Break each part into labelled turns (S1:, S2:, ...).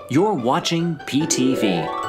S1: You're watching PTV.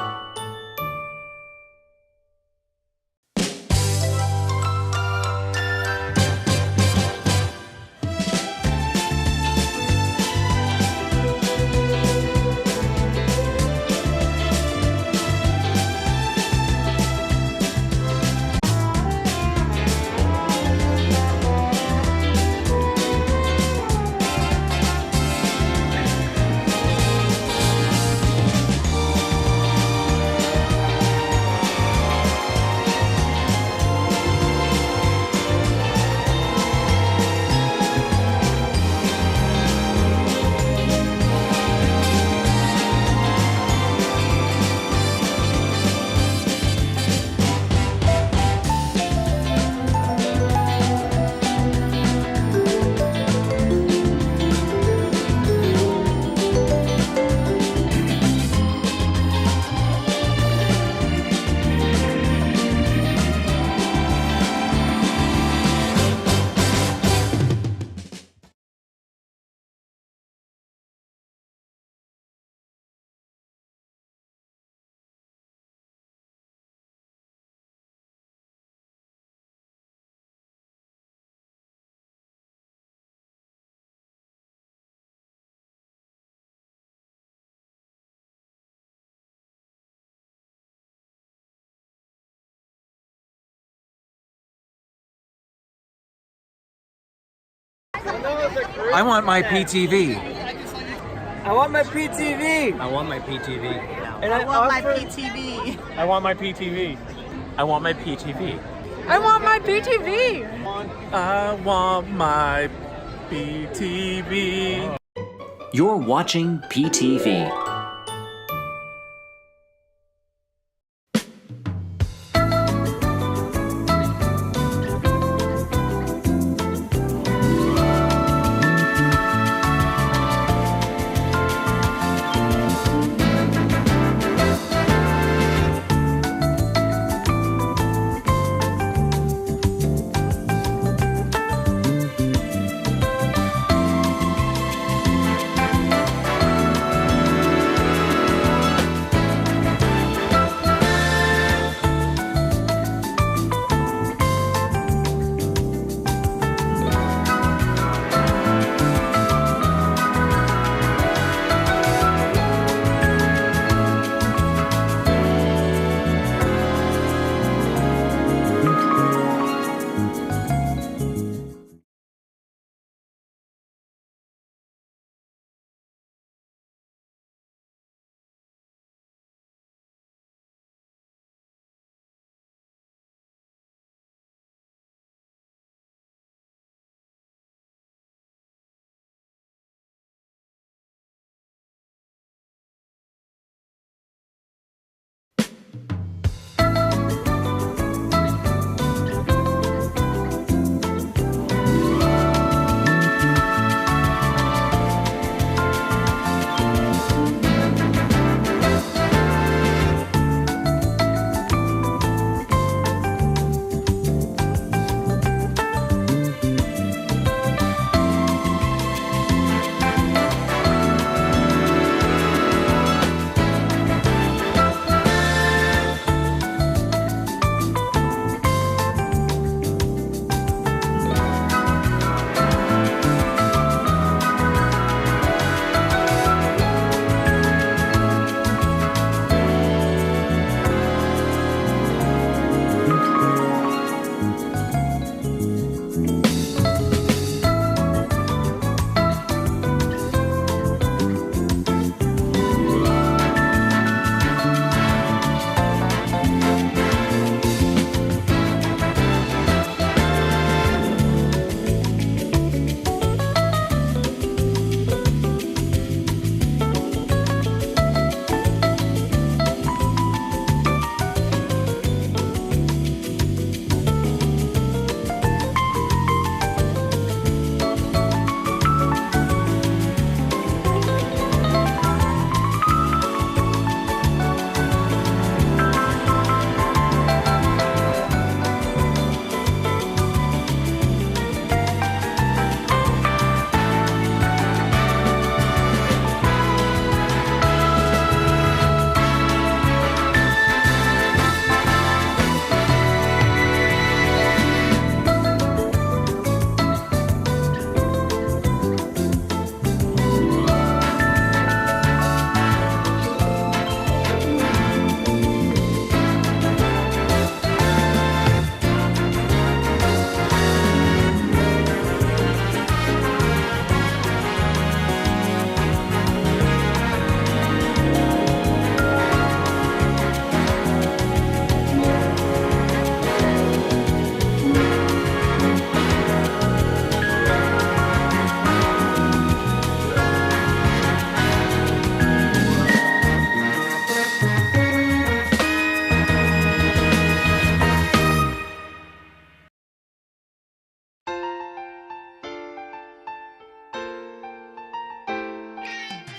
S2: I want my PTV.
S3: I want my PTV.
S2: I want my PTV.
S3: And
S4: I want my PTV.
S5: I want my PTV.
S2: I want my PTV.
S6: I want my PTV.
S5: I want my PTV.
S1: You're watching PTV.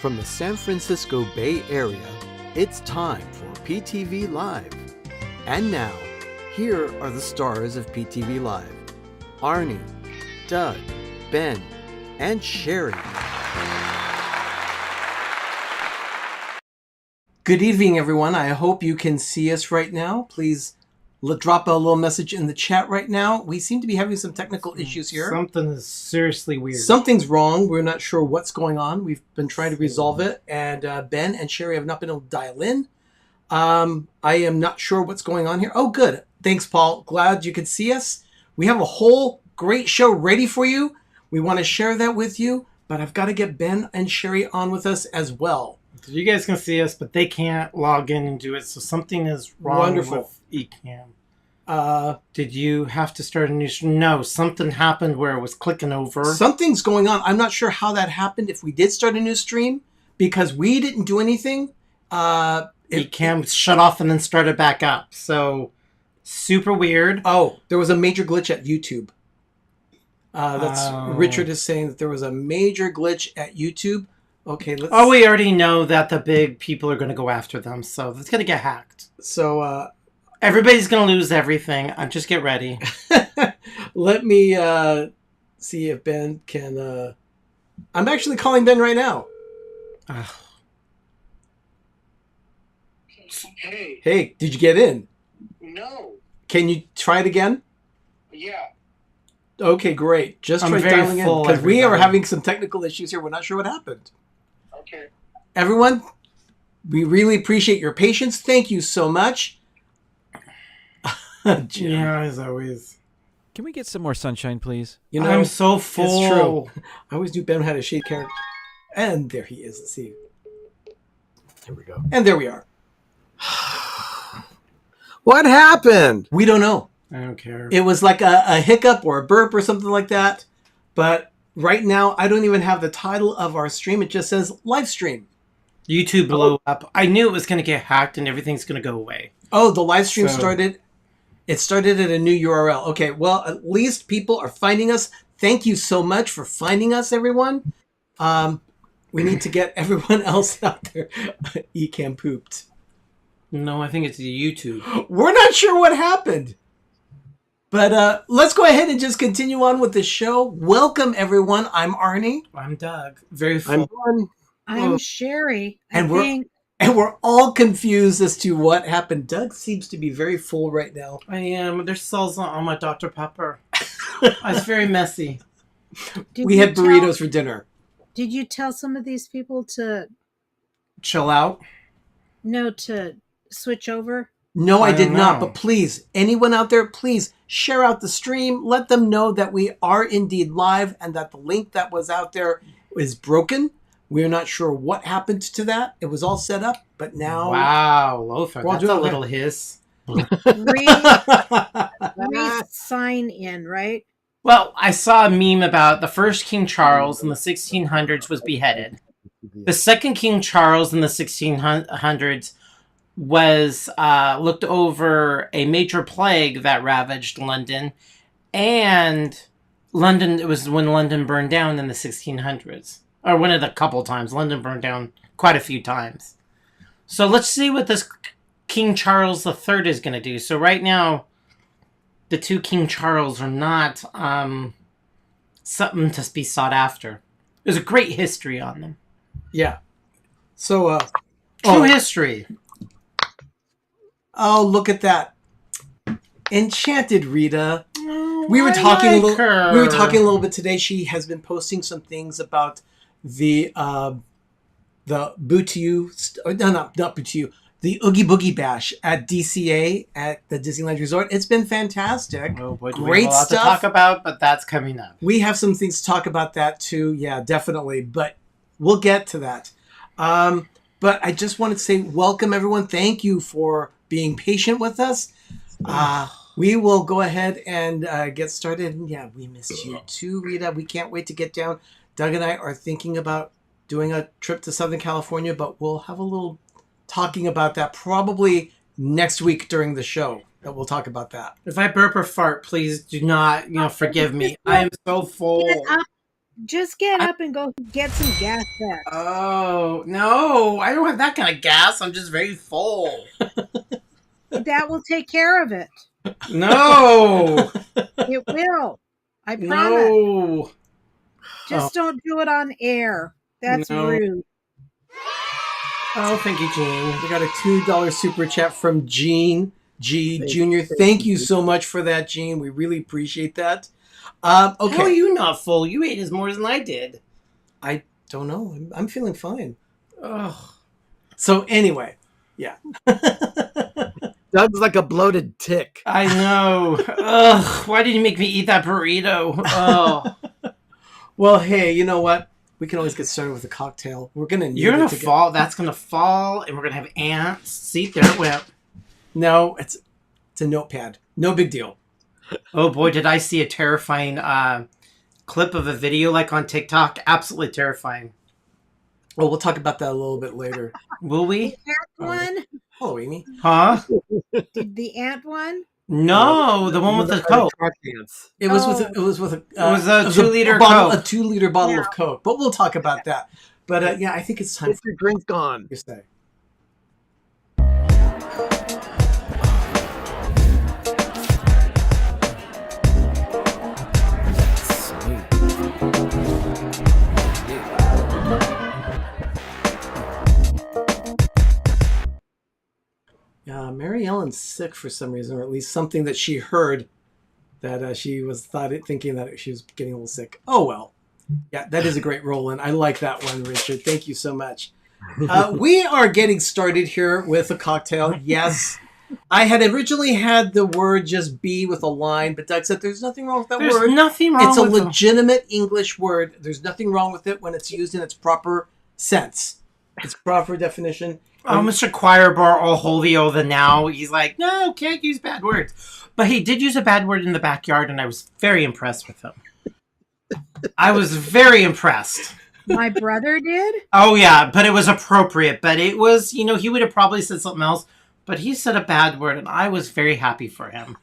S7: From the San Francisco Bay Area, it's time for PTV Live. And now, here are the stars of PTV Live: Arnie, Doug, Ben, and Sherry.
S8: Good evening, everyone. I hope you can see us right now. Please drop a little message in the chat right now. We seem to be having some technical issues here.
S9: Something is seriously weird.
S8: Something's wrong. We're not sure what's going on. We've been trying to resolve it, and Ben and Sherry have not been able to dial in. I am not sure what's going on here. Oh, good. Thanks, Paul. Glad you could see us. We have a whole great show ready for you. We want to share that with you, but I've got to get Ben and Sherry on with us as well.
S9: You guys can see us, but they can't log in and do it, so something is wrong with Ecamm. Did you have to start a new stream? No, something happened where it was clicking over.
S8: Something's going on. I'm not sure how that happened, if we did start a new stream, because we didn't do anything.
S9: Ecamm shut off and then started back up, so super weird.
S8: Oh, there was a major glitch at YouTube. Richard is saying that there was a major glitch at YouTube. Okay, let's...
S9: Oh, we already know that the big people are going to go after them, so it's going to get hacked.
S8: So,
S9: everybody's going to lose everything. Just get ready.
S8: Let me see if Ben can... I'm actually calling Ben right now.
S10: Hey.
S8: Hey, did you get in?
S10: No.
S8: Can you try it again?
S10: Yeah.
S8: Okay, great. Just try dialing in, because we are having some technical issues here. We're not sure what happened.
S10: Okay.
S8: Everyone, we really appreciate your patience. Thank you so much.
S9: Yeah, as always.
S11: Can we get some more sunshine, please?
S8: You know,
S9: I'm so full.
S8: It's true. I always knew Ben had a shade character. And there he is. Let's see. There we go. And there we are.
S3: What happened?
S8: We don't know.
S9: I don't care.
S8: It was like a hiccup or a burp or something like that. But right now, I don't even have the title of our stream. It just says live stream.
S9: YouTube blew up. I knew it was going to get hacked and everything's going to go away.
S8: Oh, the live stream started. It started at a new URL. Okay, well, at least people are finding us. Thank you so much for finding us, everyone. We need to get everyone else out there. Ecamm pooped.
S9: No, I think it's YouTube.
S8: We're not sure what happened. But let's go ahead and just continue on with the show. Welcome, everyone. I'm Arnie.
S9: I'm Doug. Very full.
S4: I'm Sherry.
S8: And we're all confused as to what happened. Doug seems to be very full right now.
S9: I am. There's salsa on my Dr. Pepper. It's very messy.
S8: We had burritos for dinner.
S4: Did you tell some of these people to...
S9: chill out?
S4: No, to switch over?
S8: No, I did not. But please, anyone out there, please share out the stream. Let them know that we are indeed live and that the link that was out there is broken. We're not sure what happened to that. It was all set up, but now...
S9: Wow, Lothar, that's a little hiss.
S4: Sign in, right?
S9: Well, I saw a meme about the first King Charles in the 1600s was beheaded. The second King Charles in the 1600s was looked over a major plague that ravaged London, and London, it was when London burned down in the 1600s. Or one of the couple times. London burned down quite a few times. So let's see what this King Charles III is going to do. So right now, the two King Charles are not something to be sought after. There's a great history on them.
S8: Yeah. So,
S9: true history.
S8: Oh, look at that. Enchanted Rita. We were
S9: I
S8: talking
S9: like her.
S8: We were talking a little bit today. She has been posting some things about the Booty-U, not Booty-U, the Oogie Boogie Bash at DCA at the Disneyland Resort. It's been fantastic.
S9: Oh boy,
S8: great
S9: we have a lot
S8: stuff
S9: to talk about, but that's coming up.
S8: We have some things to talk about that too. Yeah, definitely. But we'll get to that. But I just wanted to say welcome, everyone. Thank you for being patient with us. We will go ahead and get started. And yeah, we missed you too, Rita. We can't wait to get down. Doug and I are thinking about doing a trip to Southern California, but we'll have a little talking about that probably next week during the show. That we'll talk about that.
S9: If I burp or fart, please do not, forgive me. I am so full.
S4: Just get up and go get some gas back.
S9: Oh, no. I don't have that kind of gas. I'm just very full.
S4: That will take care of it.
S9: No.
S4: It will. I promise.
S9: No.
S4: Just don't do it on air. That's
S9: No.
S4: rude.
S9: Oh, thank you, Gene.
S8: We got a $2 super chat from Gene G Jr. Thank you so much for that, Gene. We really appreciate that. Okay.
S9: How are you not full? You ate as more than I did.
S8: I don't know. I'm feeling fine.
S9: Ugh.
S8: So anyway, yeah.
S3: Doug's like a bloated tick.
S9: I know. Ugh. Why did you make me eat that burrito? Oh.
S8: Well, hey, you know what? We can always get started with a cocktail. We're gonna need
S9: You're gonna
S8: it to
S9: fall. That's gonna fall, and we're gonna have ants. See, there it went.
S8: No, it's a notepad. No big deal.
S9: Oh boy, did I see a terrifying clip of a video like on TikTok? Absolutely terrifying.
S8: Well, we'll talk about that a little bit later.
S9: Will we?
S4: Ant one?
S8: Hello, Amy.
S9: Huh?
S4: Did the ant one?
S9: No, the one with the Coke.
S8: It was with
S9: It was a 2-liter
S8: bottle,
S9: Coke.
S8: a 2-liter bottle
S4: Yeah.
S8: of Coke. But we'll talk about that. But yeah, I think it's time
S3: Get your drink gone.
S8: for your stay. Mary Ellen's sick for some reason, or at least something that she heard that she was thinking that she was getting a little sick. Oh well, yeah, that is a great roll, and I like that one, Richard. Thank you so much. We are getting started here with a cocktail. Yes, I had originally had the word just "be" with a line, but Doug said there's nothing wrong with that
S9: There's
S8: word.
S9: nothing wrong
S8: It's a
S9: with them.
S8: legitimate English word. There's nothing wrong with it when it's used in its proper sense, its proper definition.
S9: Oh, Mr. Choir Bar, all holy oh the now. He's like, no, can't use bad words. But he did use a bad word in the backyard, and I was very impressed with him. I was very impressed.
S4: My brother did?
S9: Oh, yeah, but it was appropriate. But it was, he would have probably said something else. But he said a bad word, and I was very happy for him.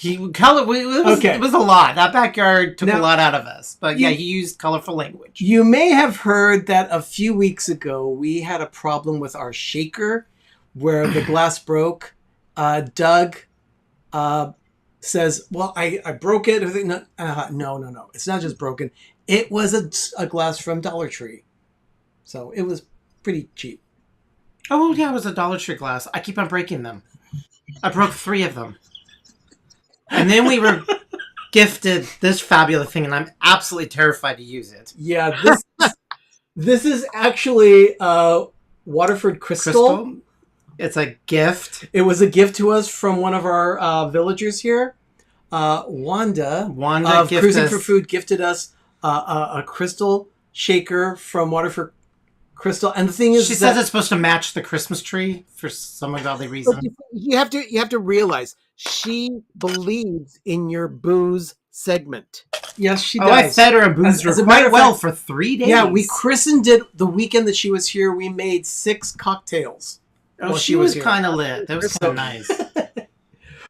S9: It was a lot. That backyard took a lot out of us. But yeah, he used colorful language.
S8: You may have heard that a few weeks ago we had a problem with our shaker where the glass broke. Doug says, well, I broke it. No. It's not just broken. It was a glass from Dollar Tree. So it was pretty cheap.
S9: Oh, yeah, it was a Dollar Tree glass. I keep on breaking them. I broke 3 of them. And then we were gifted this fabulous thing, and I'm absolutely terrified to use it.
S8: Yeah, this is actually Waterford Crystal.
S9: It's a gift.
S8: It was a gift to us from one of our villagers here. Wanda of Cruising for Food gifted us a crystal shaker from Waterford Crystal. And the thing is,
S9: she says it's supposed to match the Christmas tree for some ungodly reason.
S3: You have to realize she believes in your booze segment.
S8: Yes, she does.
S9: Oh, I fed her a boozer quite well for 3 days.
S8: Yeah, we christened it the weekend that she was here. We made 6 cocktails.
S9: Oh, she was kind of lit. That was kind of nice.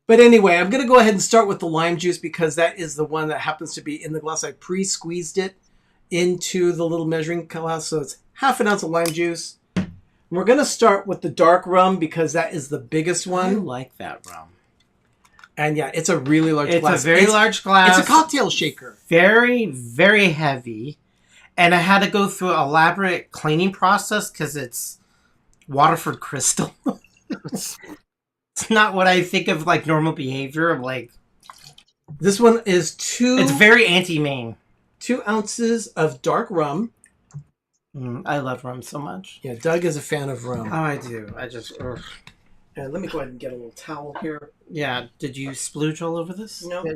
S8: But anyway, I'm going to go ahead and start with the lime juice because that is the one that happens to be in the glass. I pre-squeezed it into the little measuring glass, so it's half an ounce of lime juice. And we're going to start with the dark rum because that is the biggest one.
S9: I like that rum.
S8: And yeah, it's a really large glass.
S9: It's a very large glass.
S8: It's a cocktail shaker.
S9: Very, very heavy. And I had to go through an elaborate cleaning process because it's Waterford Crystal. It's not what I think of like normal behavior of like.
S8: This one is 2.
S9: It's very anti-Maine.
S8: 2 ounces of dark rum.
S9: I love rum so much.
S8: Yeah, Doug is a fan of rum.
S9: Oh, I do. I just.
S8: And let me go ahead and get a little towel here.
S9: Yeah. Did you splooge all over this?
S8: No.
S3: Yeah,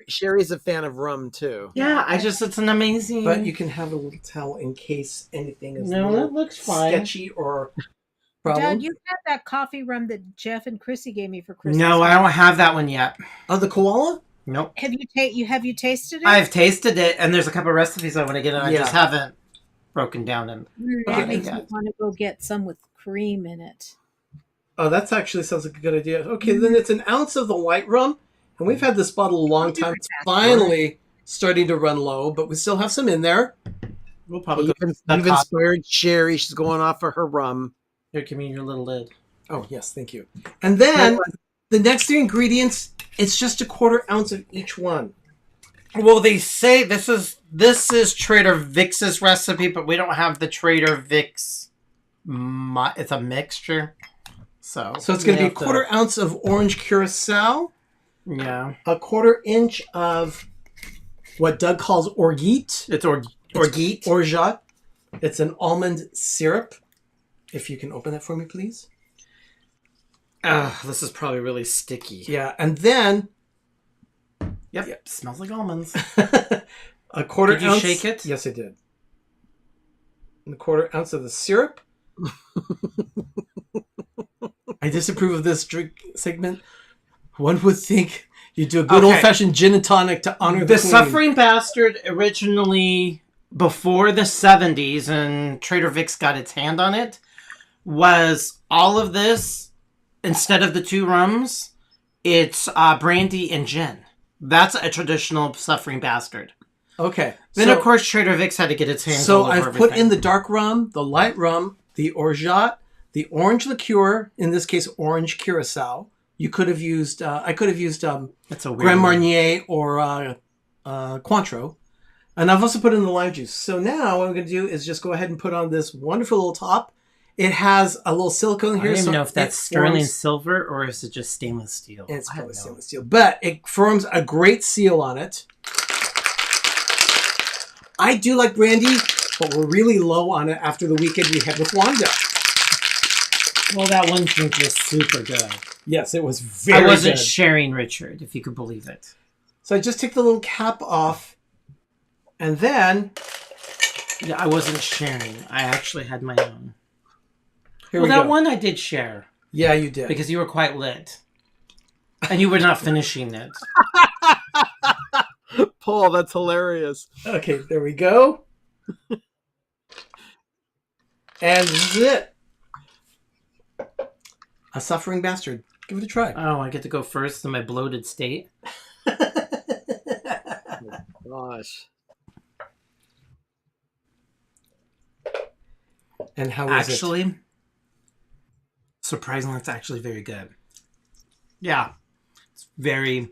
S3: Sherry's a fan of rum too.
S9: Yeah, it's an amazing.
S8: But you can have a little towel in case anything is
S9: No, that looks fine.
S8: sketchy or problem.
S4: Doug, you had that coffee rum that Jeff and Chrissy gave me for Christmas.
S9: No, I don't have that one yet.
S8: Oh, the koala?
S9: Nope.
S4: Have you tasted it?
S9: I've tasted it, and there's a couple of recipes I want to get, and I
S8: Yeah.
S9: just haven't broken down and.
S4: That makes me want to go get some with cream in it.
S8: Oh, that's actually sounds like a good idea. Okay, then it's an ounce of the white rum. And we've had this bottle a long time. It's finally starting to run low, but we still have some in there.
S9: We'll probably
S3: You've inspired Sherry. She's going off for her rum.
S9: Here, give me your little lid.
S8: Oh, yes, thank you. And then the next three ingredients, it's just a 1/4 ounce of each one.
S9: Well, they say this is Trader Vic's recipe, but we don't have the Trader Vic's. It's a mixture. So
S8: it's going to be a 1/4 ounce of orange curacao.
S9: Yeah.
S8: A 1/4 inch of what Doug calls orgeat.
S9: It's orgeat.
S8: Orgeat. It's an almond syrup. If you can open that for me, please.
S9: This is probably really sticky.
S8: Yeah, and then...
S9: Yep. Smells like almonds.
S8: a 1/4
S9: ounce. Did you shake it?
S8: Yes, I did. And a 1/4 ounce of the syrup. I disapprove of this drink segment. One would think you do a good old-fashioned gin and tonic to honor the queen.
S9: Suffering Bastard originally, before the 70s, and Trader Vic's got its hand on it, was all of this, instead of the 2 rums, it's brandy and gin. That's a traditional Suffering Bastard.
S8: Okay.
S9: Then, of course, Trader Vic's had to get its hands all over
S8: I've
S9: everything.
S8: put in the dark rum, the light rum, the orgeat, the orange liqueur, in this case, orange curacao. You could have used, I could have used
S9: That's a weird
S8: Grand
S9: one.
S8: Marnier or Cointreau. And I've also put in the lime juice. So now what I'm going to do is just go ahead and put on this wonderful little top. It has a little silicone
S9: I
S8: here.
S9: don't even
S8: so
S9: know if that's
S8: it
S9: sterling
S8: forms-
S9: silver or is it just stainless steel.
S8: It's probably stainless steel. But it forms a great seal on it. I do like brandy, but we're really low on it after the weekend we had with Wanda.
S9: Well, that one drink was super good.
S8: Yes, it was very
S9: I wasn't
S8: good.
S9: sharing Richard, if you could believe it.
S8: So I just take the little cap off, and then...
S9: Yeah, I wasn't sharing. I actually had my own.
S8: Here
S9: Well,
S8: we
S9: that
S8: go.
S9: one I did share.
S8: Yeah, you did.
S9: Because you were quite lit. And you were not finishing it.
S3: Paul, that's hilarious.
S8: Okay, there we go. And this is it. A Suffering Bastard. Give it a try.
S9: Oh, I get to go first in my bloated state.
S3: Gosh.
S8: And how is it?
S9: Actually, surprisingly, it's actually very good. Yeah. It's very...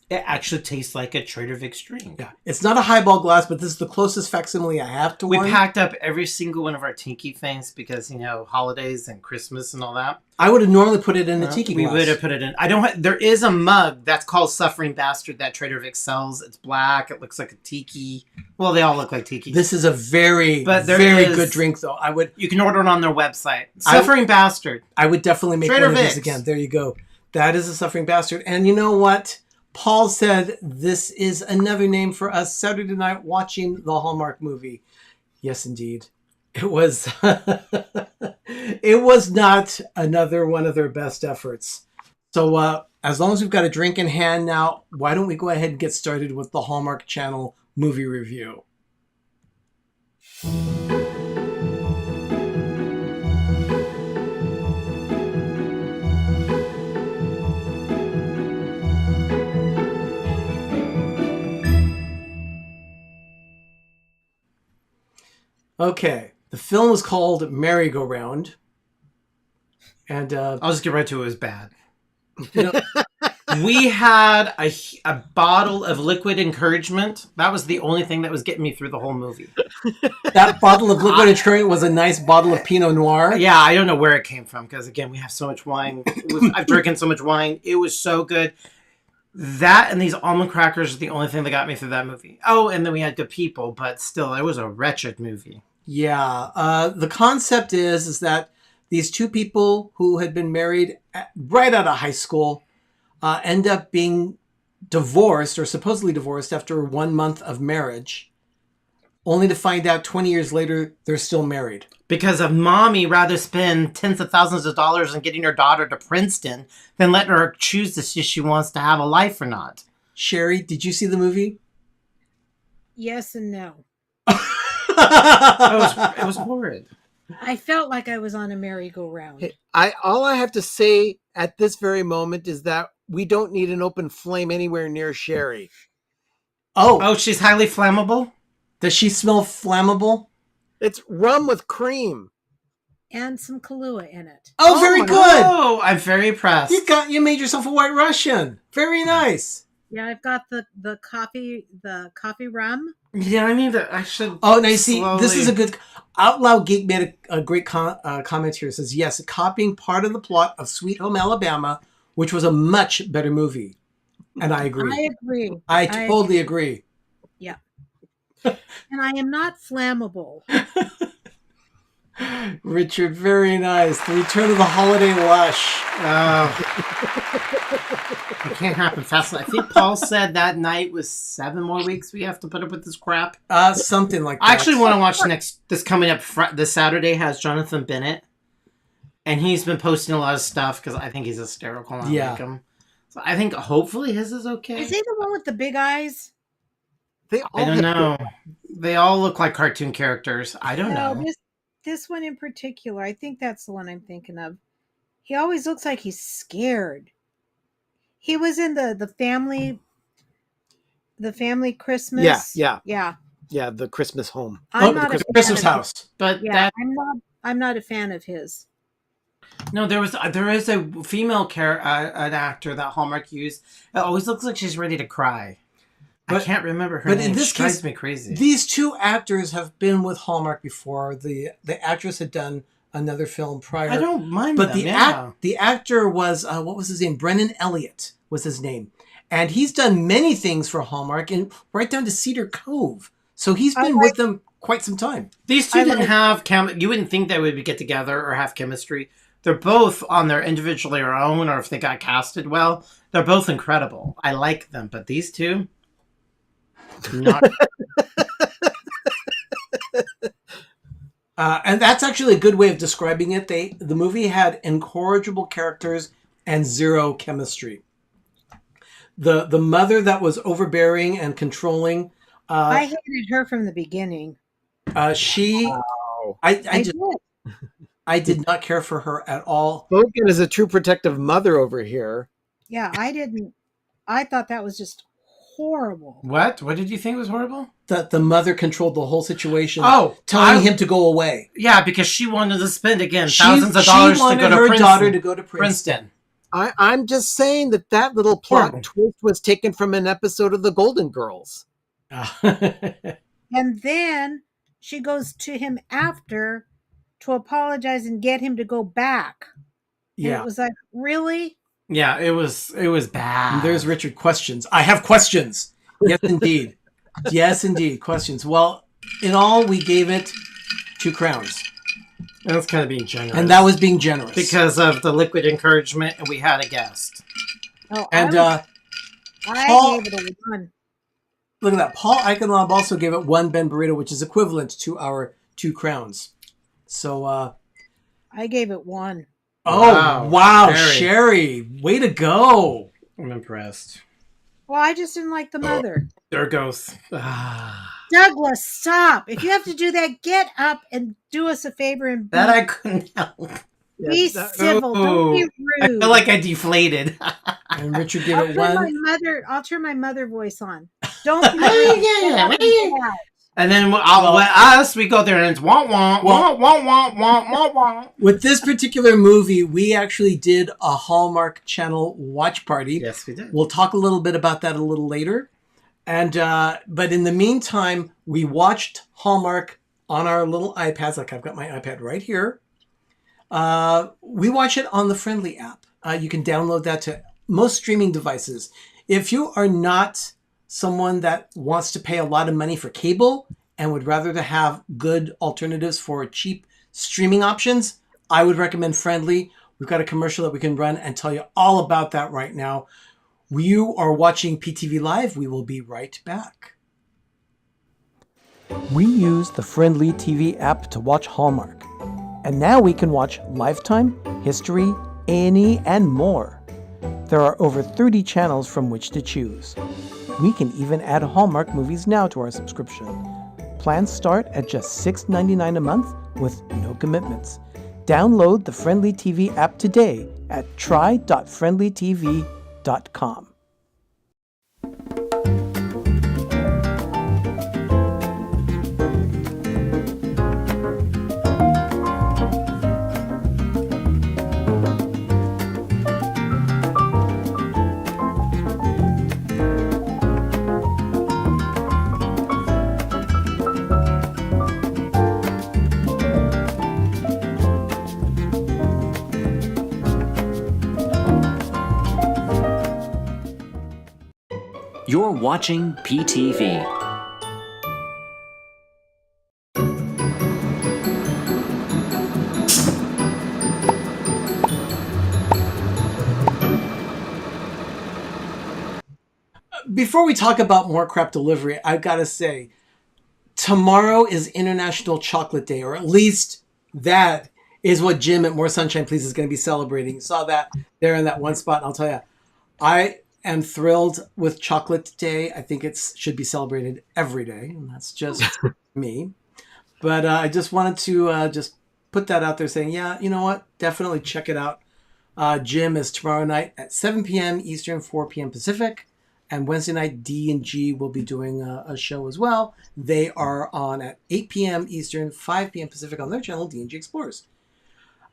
S9: It actually tastes like a Trader Vic's drink.
S8: Yeah, it's not a highball glass, but this is the closest facsimile I have to
S9: We
S8: one.
S9: packed up every single one of our tiki things because, you know, holidays and Christmas and all that.
S8: I would have normally put it in the tiki glass.
S9: We would have put it in. There is a mug that's called Suffering Bastard that Trader Vic sells. It's black. It looks like a tiki. Well, they all look like tiki.
S8: This is a very good drink, though.
S9: You can order it on their website. Suffering Bastard.
S8: I would definitely make
S9: Trader
S8: one of these
S9: Vic's.
S8: again. There you go. That is a Suffering Bastard. And you know what? Paul said this is another name for us Saturday night watching the Hallmark movie. Yes, indeed. It was it was not another one of their best efforts. So as long as we've got a drink in hand now, why don't we go ahead and get started with the Hallmark Channel movie review? Okay, the film is called Merry-Go-Round. And
S9: I'll just get right to it. It was bad.
S8: you know,
S9: We had a bottle of liquid encouragement. That was the only thing that was getting me through the whole movie.
S8: that bottle of liquid encouragement was a nice bottle of Pinot Noir.
S9: Yeah, I don't know where it came from because, again, we have so much wine. I've drinking so much wine. It was so good. That and these almond crackers are the only thing that got me through that movie. Oh, and then we had good people, but still, it was a wretched movie.
S8: Yeah, the concept is that these two people who had been married right out of high school end up being divorced or supposedly divorced after 1 month of marriage, only to find out 20 years later they're still married.
S9: Because of mommy rather spend tens of thousands of dollars on getting her daughter to Princeton than letting her choose if she wants to have a life or not.
S8: Sherry, did you see the movie?
S4: Yes and no.
S9: It was horrid.
S4: I felt like I was on a merry-go-round.
S3: Hey, all I have to say at this very moment is that we don't need an open flame anywhere near Sherry.
S8: Oh,
S9: she's highly flammable?
S8: does she smell flammable?
S3: It's rum with cream.
S4: And some Kahlua in it.
S8: Oh, very good.
S9: Oh, I'm very impressed.
S8: You made yourself a White Russian. Very nice.
S4: Yeah, I've got the coffee rum.
S9: Yeah, I need to. I should.
S8: Oh, now you see,
S9: slowly...
S8: this is a good. Out Loud Geek made a great comment here. It says, yes, copying part of the plot of Sweet Home Alabama, which was a much better movie. And I agree.
S4: I agree.
S8: I totally agree.
S4: Yeah. And I am not flammable.
S8: Richard, very nice. The return of the holiday lush.
S9: It can't happen fast enough. I think Paul said that night was 7 more weeks we have to put up with this crap.
S8: Something like that.
S9: I actually want to watch this coming up. This Saturday has Jonathan Bennett. And he's been posting a lot of stuff because I think he's hysterical. And I like him. So I think hopefully his is okay.
S4: Is he the one with the big eyes?
S9: I don't know. They all look like cartoon characters. I don't know.
S4: This one in particular, I think that's the one I'm thinking of. He always looks like he's scared. He was in the family Christmas.
S3: Yeah. Yeah, the Christmas home.
S8: The Christmas house.
S9: But
S4: yeah, I'm not a fan of his.
S9: No, there is a female an actor that Hallmark used. It always looks like she's ready to cry. I can't remember her name.
S8: In this
S9: case, drives
S8: case,
S9: me crazy.
S8: These two actors have been with Hallmark before. The actress had done another film prior.
S9: I don't mind
S8: but
S9: them,
S8: the actor was what was his name? Brennan Elliott was his name, and he's done many things for Hallmark, and right down to Cedar Cove. So he's been with them quite some time.
S9: These two didn't have you wouldn't think they would get together or have chemistry. They're both on their individually or own, or if they got casted well, they're both incredible. I like them, but these two. Not.
S8: And that's actually a good way of describing it. The movie had incorrigible characters and zero chemistry. The mother that was overbearing and controlling.
S4: I hated her from the beginning.
S8: I did not care for her at all.
S3: Spoken as a true protective mother over here.
S4: Yeah, I didn't. I thought that was just horrible.
S9: What did you think was horrible?
S8: That the mother controlled the whole situation.
S9: Telling
S8: him to go away.
S9: Yeah, because she wanted to spend thousands of dollars to go to
S8: her daughter to go to Princeton.
S3: I'm just saying that little plot twist was taken from an episode of The Golden Girls.
S4: And then she goes to him after to apologize and get him to go back.
S8: Yeah,
S4: and it was like, really?
S9: Yeah, it was bad.
S8: And there's Richard questions. I have questions. Yes, indeed. Yes, indeed. Questions. Well, in all, we gave it 2 crowns.
S9: That's kind of being generous.
S8: And that was being generous.
S9: Because of the liquid encouragement, and we had a guest.
S4: Oh,
S8: and
S4: I gave it a 1.
S8: Look at that. Paul Eichenlaub also gave it 1 Ben Burrito, which is equivalent to our 2 crowns. So,
S4: I gave it 1.
S8: Oh, wow. Sherry. Way to go.
S9: I'm impressed.
S4: Well, I just didn't like the mother.
S9: There goes.
S4: Douglas, stop. If you have to do that, get up and do us a favor and
S9: that I couldn't help.
S4: Be civil. Don't be rude.
S9: I feel like I deflated.
S8: And Richard gave it 1.
S4: I'll turn my mother voice on. Don't be rude.
S9: And then we go there and it's wah wah wah wah wah wah wah.
S8: With this particular movie, we actually did a Hallmark Channel watch party.
S9: Yes, we did.
S8: We'll talk a little bit about that a little later. And but in the meantime, we watched Hallmark on our little iPads. Like I've got my iPad right here. We watch it on the Friendly app. You can download that to most streaming devices. If you are not someone that wants to pay a lot of money for cable and would rather to have good alternatives for cheap streaming options, I would recommend Friendly. We've got a commercial that we can run and tell you all about that right now. You are watching PTV Live. We will be right back. We use the Friendly TV app to watch Hallmark. And now we can watch Lifetime, History, A&E, and more. There are over 30 channels from which to choose. We can even add Hallmark movies now to our subscription. Plans start at just $6.99 a month with no commitments. Download the Friendly TV app today at try.friendlytv.com.
S1: You're watching PTV.
S8: Before we talk about more crap delivery, I've got to say, tomorrow is International Chocolate Day, or at least that is what Jim at More Sunshine Please is going to be celebrating. Saw that there in that one spot. And I'll tell you, I am thrilled with Chocolate Day. I think it should be celebrated every day, and that's just me. But I just wanted to just put that out there saying, yeah, you know what? Definitely check it out. Jim is tomorrow night at 7 p.m. Eastern, 4 p.m. Pacific. And Wednesday night, D&G will be doing a show as well. They are on at 8 p.m. Eastern, 5 p.m. Pacific on their channel, D&G Explorers.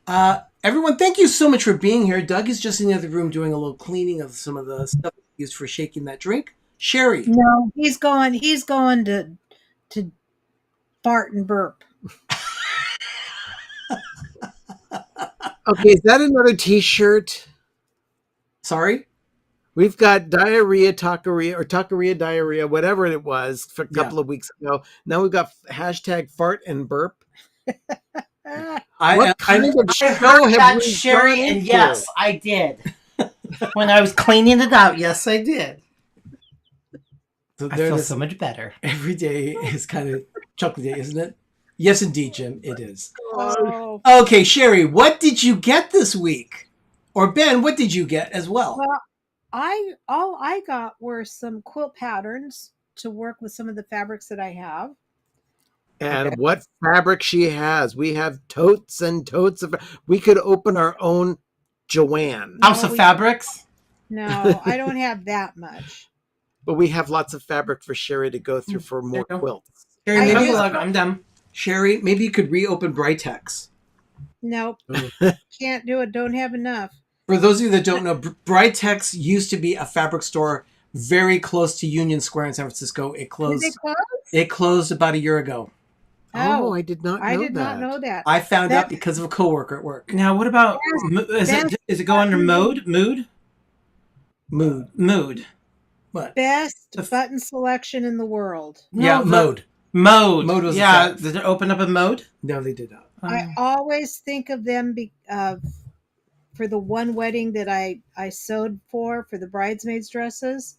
S8: Everyone, thank you so much for being here. Doug is just in the other room doing a little cleaning of some of the stuff used for shaking that drink. Sherry.
S4: No, he's going to fart and burp.
S3: Okay, is that another T-shirt?
S8: Sorry?
S3: We've got diarrhea, taqueria, diarrhea, whatever it was for a couple of weeks ago. Now we've got hashtag fart and burp.
S8: I
S3: kind of
S9: I heard that, Sherry, and yes, I did. When I was cleaning it out, yes, I did.
S8: So
S9: I feel so much better.
S8: Every day is kind of chocolate day, isn't it? Yes, indeed, Jim, it is.
S4: Oh.
S8: Okay, Sherry, what did you get this week? Or Ben, what did you get as well?
S4: Well, all I got were some quilt patterns to work with some of the fabrics that I have.
S3: And what fabric she has. We have totes and totes of. We could open our own Joanne.
S9: House of Fabrics?
S4: No, I don't have that much.
S3: But we have lots of fabric for Sherry to go through for more quilts.
S8: Sherry,
S9: I'm done.
S8: Sherry, maybe you could reopen Britex.
S4: Nope. Can't do it. Don't have enough.
S8: For those of you that don't know, Britex used to be a fabric store very close to Union Square in San Francisco. It closed.
S4: Did they close?
S8: It closed about a year ago.
S3: Oh, I did not know that.
S4: I did not know that.
S8: I found out because of a coworker at work.
S9: Now, what about is it go under mood? What?
S4: Best button selection in the world.
S8: Yeah, mode.
S9: Mode
S8: was
S9: did it open up a mode?
S8: No, they did not.
S4: I always think of them for the one wedding that I sewed for the bridesmaids dresses.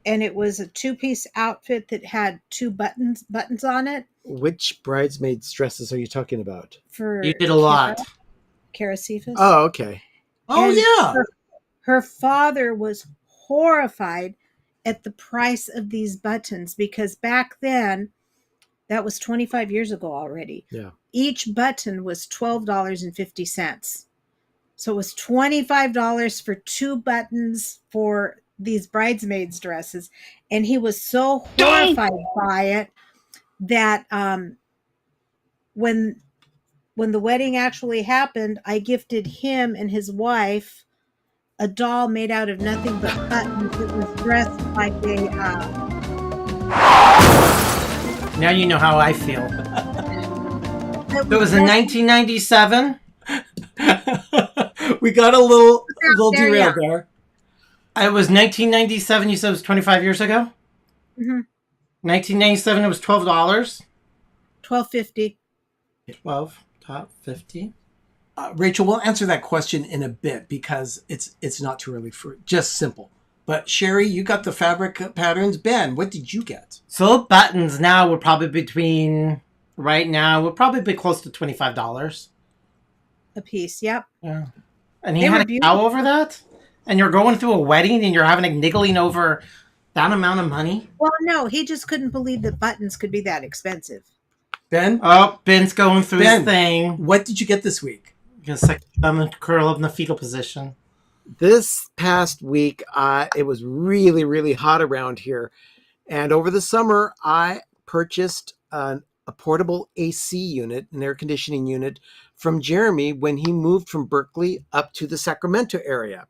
S4: And it was a 2-piece outfit that had 2 buttons on it.
S3: Which bridesmaids dresses are you talking about?
S9: You did a lot.
S4: Kara Cephas.
S3: Oh, okay.
S8: Oh, yeah.
S4: Her father was horrified at the price of these buttons because back then, that was 25 years ago already.
S3: Yeah.
S4: Each button was $12.50. So it was $25 for 2 buttons for these bridesmaids dresses. And he was so horrified by it that when the wedding actually happened, I gifted him and his wife a doll made out of nothing but buttons. It was dressed like a
S9: now you know how I feel. It was in 1997.
S8: We got a little derailed there.
S9: It was 1997. You said it was 25 years ago?
S4: Mm-hmm.
S9: 1997, it was $12.
S4: $12.50.
S9: $12.50.
S8: Rachel, we'll answer that question in a bit because it's not too early for just simple. But Sherry, you got the fabric patterns. Ben, what did you get?
S9: So buttons now would probably be close to $25
S4: a piece. Yep.
S9: Yeah. And he had a cow over that? And you're going through a wedding and you're having a niggling over that amount of money?
S4: Well, no, he just couldn't believe that buttons could be that expensive.
S8: Ben?
S9: Oh, Ben's going through his thing.
S8: What did you get this week?
S9: I'm going to curl up in the fetal position.
S3: This past week, it was really, really hot around here. And over the summer, I purchased a portable AC unit, an air conditioning unit, from Jeremy when he moved from Berkeley up to the Sacramento area.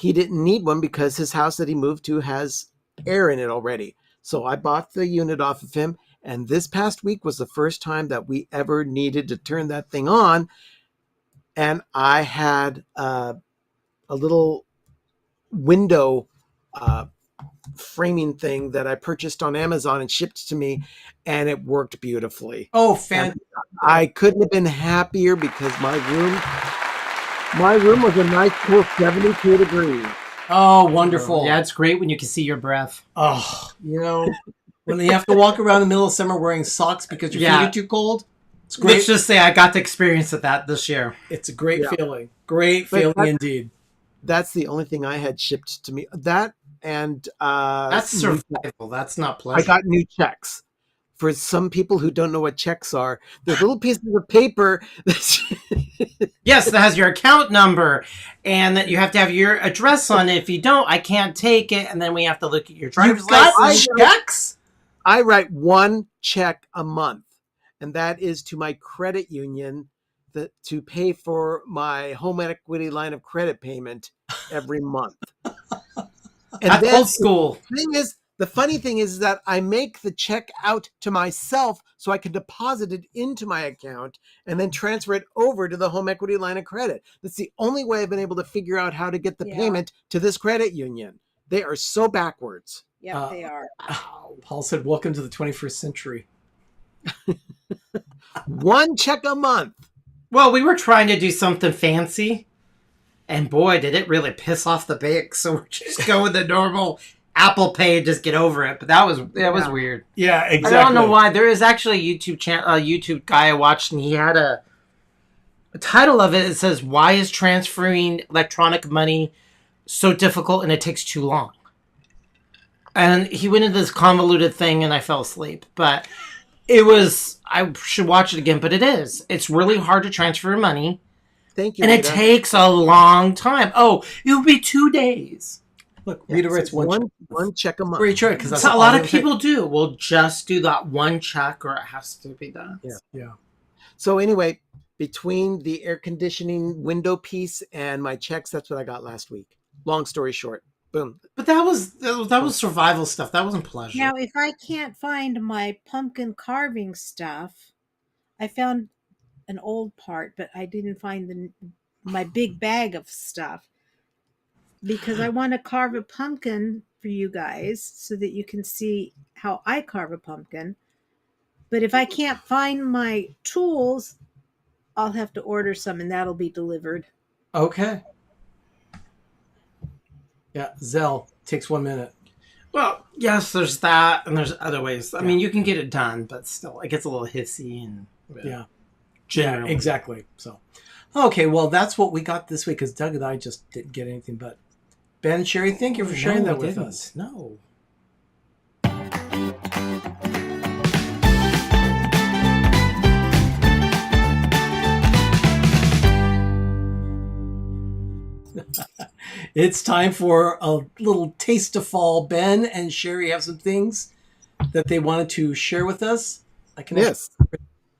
S3: He didn't need one because his house that he moved to has air in it already. So I bought the unit off of him. And this past week was the first time that we ever needed to turn that thing on. And I had a little window framing thing that I purchased on Amazon and shipped to me, and it worked beautifully.
S8: Oh,
S3: And
S8: fantastic.
S3: I couldn't have been happier because my room was a nice cool 72 degrees.
S8: Oh, wonderful.
S9: Yeah, it's great when you can see your breath.
S8: Oh, when you have to walk around in the middle of summer wearing socks because your feet are too cold. It's great.
S9: Let's just say I got to experience that this year.
S8: It's a great feeling. Great feeling indeed.
S3: That's the only thing I had shipped to me. That and
S9: that's survival. That's not pleasure.
S3: I got new checks. For some people who don't know what checks are, there's little pieces of paper.
S9: Yes, that has your account number, and that you have to have your address on it. If you don't, I can't take it, and then we have to look at your driver's license.
S8: Checks?
S3: I write one check a month, and that is to my credit union to pay for my home equity line of credit payment every month. And
S9: that's old school.
S3: The funny thing is that I make the check out to myself so I can deposit it into my account and then transfer it over to the home equity line of credit. That's the only way I've been able to figure out how to get the payment to this credit union. They are so backwards.
S4: Yep, they are.
S8: Paul said, welcome to the 21st century.
S3: One check a month.
S9: Well, we were trying to do something fancy, and boy, did it really piss off the bank. So we're just going with the normal Apple Pay and just get over it. But that was weird.
S8: Yeah, exactly.
S9: I don't know why. There is actually a YouTube channel, a YouTube guy I watched, and he had a title of it. It says, "Why is transferring electronic money so difficult and it takes too long?" And he went into this convoluted thing, and I fell asleep. But it was, I should watch it again. But it is. It's really hard to transfer money.
S3: Thank you.
S9: And it takes a long time. Oh, it will be 2 days.
S8: Look, Rita writes one
S3: check a month.
S8: Great choice, because
S9: a lot of people do. We'll just do that one check, or it has to be done.
S8: Yeah.
S3: So anyway, between the air conditioning window piece and my checks, that's what I got last week. Long story short, boom.
S9: But that was survival stuff. That wasn't pleasure.
S4: Now, if I can't find my pumpkin carving stuff, I found an old part, but I didn't find my big bag of stuff. Because I want to carve a pumpkin for you guys so that you can see how I carve a pumpkin. But if I can't find my tools, I'll have to order some and that'll be delivered.
S8: Okay. Yeah, Zelle takes 1 minute.
S9: Well, yes, there's that, and there's other ways. I mean, you can get it done, but still, it gets a little hissy and generally.
S8: Yeah, exactly. So, okay, well, that's what we got this week because Doug and I just didn't get anything but. Ben, Sherry, thank you for sharing that with us.
S9: No.
S8: It's time for a little taste of fall. Ben and Sherry have some things that they wanted to share with us. I can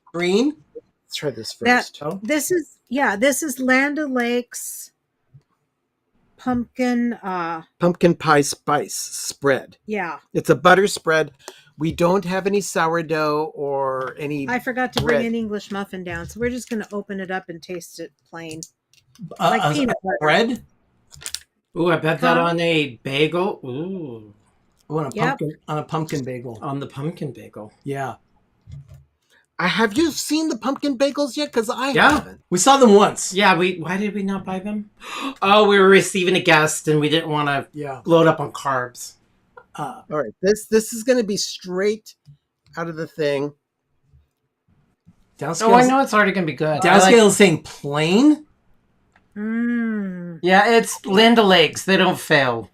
S8: screen.
S3: Let's try this first.
S4: This is Land O'Lakes pumpkin
S3: pie spice spread.
S4: Yeah.
S3: It's a butter spread. We don't have any sourdough or any
S4: I forgot to bring an English muffin down, so we're just going to open it up and taste it plain. Like peanut butter.
S8: Bread?
S9: Ooh, I bet that on a bagel. Ooh.
S8: On a pumpkin bagel.
S9: On the pumpkin bagel.
S8: Yeah.
S3: Have you seen the pumpkin bagels yet? Because I haven't.
S8: We saw them once.
S9: Yeah, why did we not buy them? Oh, we were receiving a guest and we didn't want to load up on carbs.
S3: All right. This is going to be straight out of the thing.
S9: Oh, I know it's already going to be good.
S8: Downscale is saying plain?
S9: Yeah, it's Land O'Lakes. They don't fail.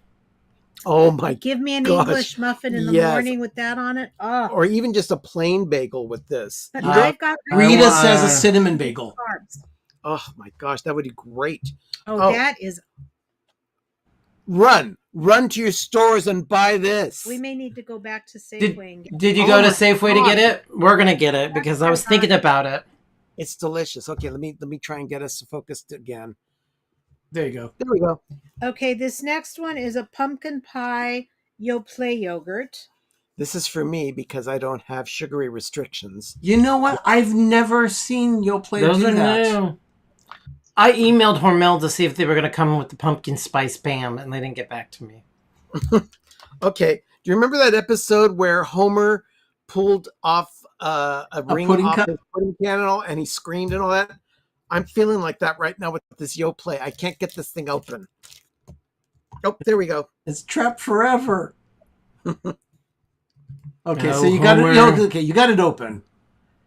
S3: Oh my
S4: Give me an English muffin in the morning with that on it. Oh.
S3: Or even just a plain bagel with this.
S4: But I've got
S8: Rita says a cinnamon bagel.
S4: Carbs.
S3: Oh my gosh, that would be great.
S4: Oh, that is...
S3: Run to your stores and buy this.
S4: We may need to go back to Safeway and get
S9: Did you go to Safeway to get it? We're going to get it because I was thinking about it.
S3: It's delicious. Okay, let me try and get us focused again.
S8: There you go.
S3: There we go.
S4: Okay, this next one is a pumpkin pie Yoplait yogurt.
S3: This is for me because I don't have sugary restrictions.
S8: You know what? I've never seen Yoplait
S9: Those
S8: do
S9: are
S8: that.
S9: new. I emailed Hormel to see if they were going to come with the pumpkin spice Bam, and they didn't get back to me.
S3: Okay. Do you remember that episode where Homer pulled off a ring
S8: pudding
S3: off
S8: cup?
S3: his pudding can and all, and he screamed and all that? I'm feeling like that right now with this Yo Play. I can't get this thing open. Oh, there we go.
S8: It's trapped forever. Okay,
S9: No,
S8: so you got it.
S9: Homer.
S8: Okay, you got it open.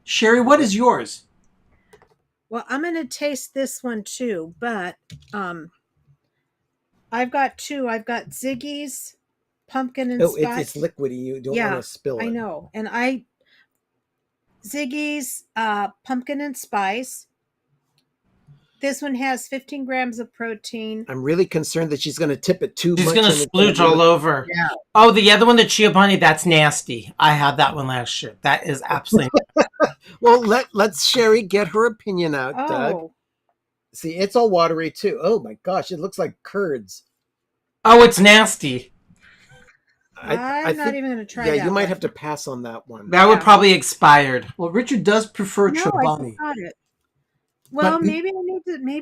S8: Sherry, what is yours?
S4: Well, I'm going to taste this one too, but I've got two. I've got Ziggy's pumpkin and
S3: Oh,
S4: spice.
S3: it's liquidy. You don't
S4: Yeah,
S3: want to spill it.
S4: I know. And Ziggy's pumpkin and spice. This one has 15 grams of protein.
S3: I'm really concerned that she's going to tip it too much.
S9: She's gonna
S3: and it's gonna
S9: splooge
S3: be
S9: all
S3: like-
S9: over.
S3: Yeah.
S9: Oh, the other one, the Giovanni, that's nasty. I had that one last year. That is absolutely.
S3: Well, let's Sherry get her opinion out, Doug.
S4: Oh,
S3: See, it's all watery too. Oh my gosh, it looks like curds.
S9: Oh, it's nasty.
S4: I'm not even going to try that.
S3: Yeah, you might
S4: one.
S3: have to pass on that one.
S9: That would probably expired.
S8: Well, Richard does prefer
S4: No, I
S8: Chobani.
S4: got it. Well,
S8: But-
S4: maybe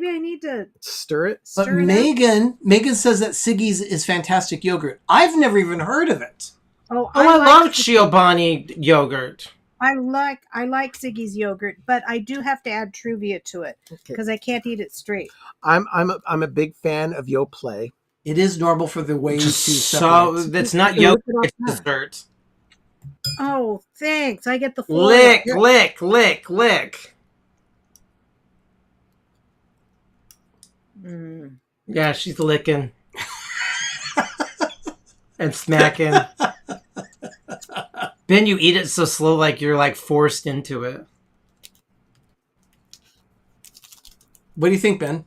S4: I need to
S3: Stir it.
S8: But
S4: stir it up.
S8: Megan says that Siggy's is fantastic yogurt. I've never even heard of it.
S4: Oh,
S9: Oh, I
S4: like
S9: love Giovanni yogurt.
S4: I like Ziggy's yogurt, but I do have to add Truvia to it
S3: Okay.
S4: because I can't eat it straight.
S3: I'm a big fan of Yo Play.
S8: It is normal for the whey to
S9: So
S8: separate.
S9: it's not
S3: You
S9: yogurt,
S3: look it up
S9: it's
S3: now.
S9: dessert.
S4: Oh, thanks. I get the full
S9: Lick, lick, lick, lick.
S4: Mm.
S9: Yeah, she's licking. And smacking. Ben, you eat it so slow, like you're like forced into it.
S8: What do you think, Ben?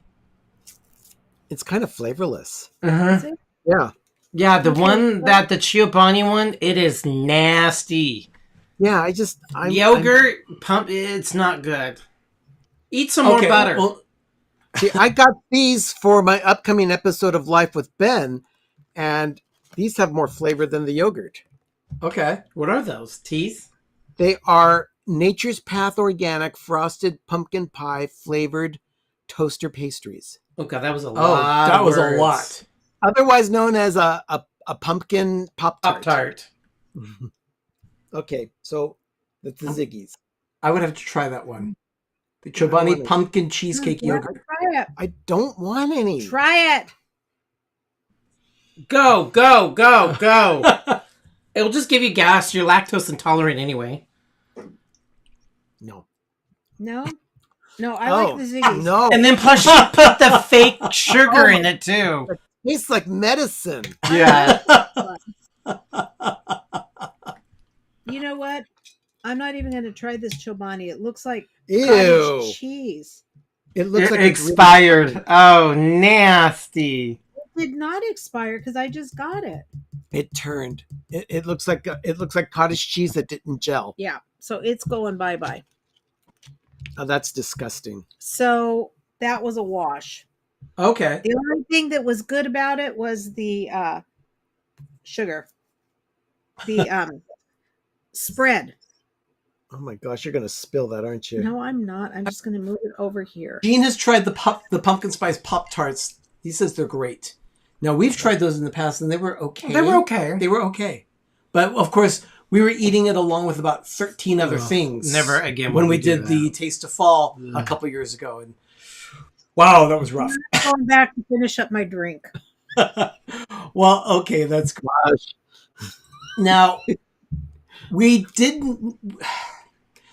S3: It's kind of flavorless.
S9: Uh-huh.
S3: Yeah.
S9: Yeah, the
S4: Okay,
S9: one that the Giovanni one, it is nasty.
S3: Yeah, I'm
S9: Yogurt, pump, it's not good. Eat some more butter.
S8: Well,
S3: See, I got these for my upcoming episode of Life with Ben, and these have more flavor than the yogurt.
S8: okay.
S9: What are those? Teeth?
S3: They are Nature's Path Organic Frosted Pumpkin Pie Flavored Toaster Pastries,
S9: Oh, God, that was a
S8: Oh,
S9: lot.
S8: that
S9: of
S8: was a
S9: words.
S8: lot.
S3: otherwise known as a pumpkin Pop-Tart.
S9: Pop-Tart.
S3: Okay, so that's the Ziggy's.
S8: I would have to try that one. The
S3: I
S8: Chobani
S3: want it.
S8: pumpkin cheesecake yogurt.
S4: Try it.
S3: I don't want any.
S4: Try it.
S9: Go, go, go, go. It'll just give you gas. You're lactose intolerant anyway.
S3: No.
S4: No, I like the Ziggy's.
S3: No.
S9: And then plus you put the fake sugar in it too.
S3: Tastes like medicine.
S9: Yeah.
S4: You know what? I'm not even going to try this Chobani. It looks like
S3: Ew.
S4: cottage cheese.
S3: It looks like it's really-
S9: Expired. Oh, nasty.
S4: It did not expire because I just got it.
S3: It turned. It looks like cottage cheese that didn't gel.
S4: Yeah, so it's going bye-bye.
S3: Oh, that's disgusting.
S4: So that was a wash.
S8: Okay.
S4: The only thing that was good about it was the sugar. The spread.
S3: Oh my gosh, you're gonna spill that, aren't you?
S4: No, I'm not. I'm just going to move it over here.
S8: Gene has tried the pumpkin spice Pop-Tarts. He says they're great. Now, we've tried those in the past, and they were okay.
S9: They were okay.
S8: They were okay. But, of course, we were eating it along with about 13 other things.
S9: Never again
S8: When
S9: would
S8: we
S9: we do
S8: did
S9: that.
S8: the Taste of Fall a couple years ago. And wow, that was rough.
S4: I'm going back to finish up my drink.
S8: Well, okay, that's good.
S3: Gosh.
S8: Now, we didn't...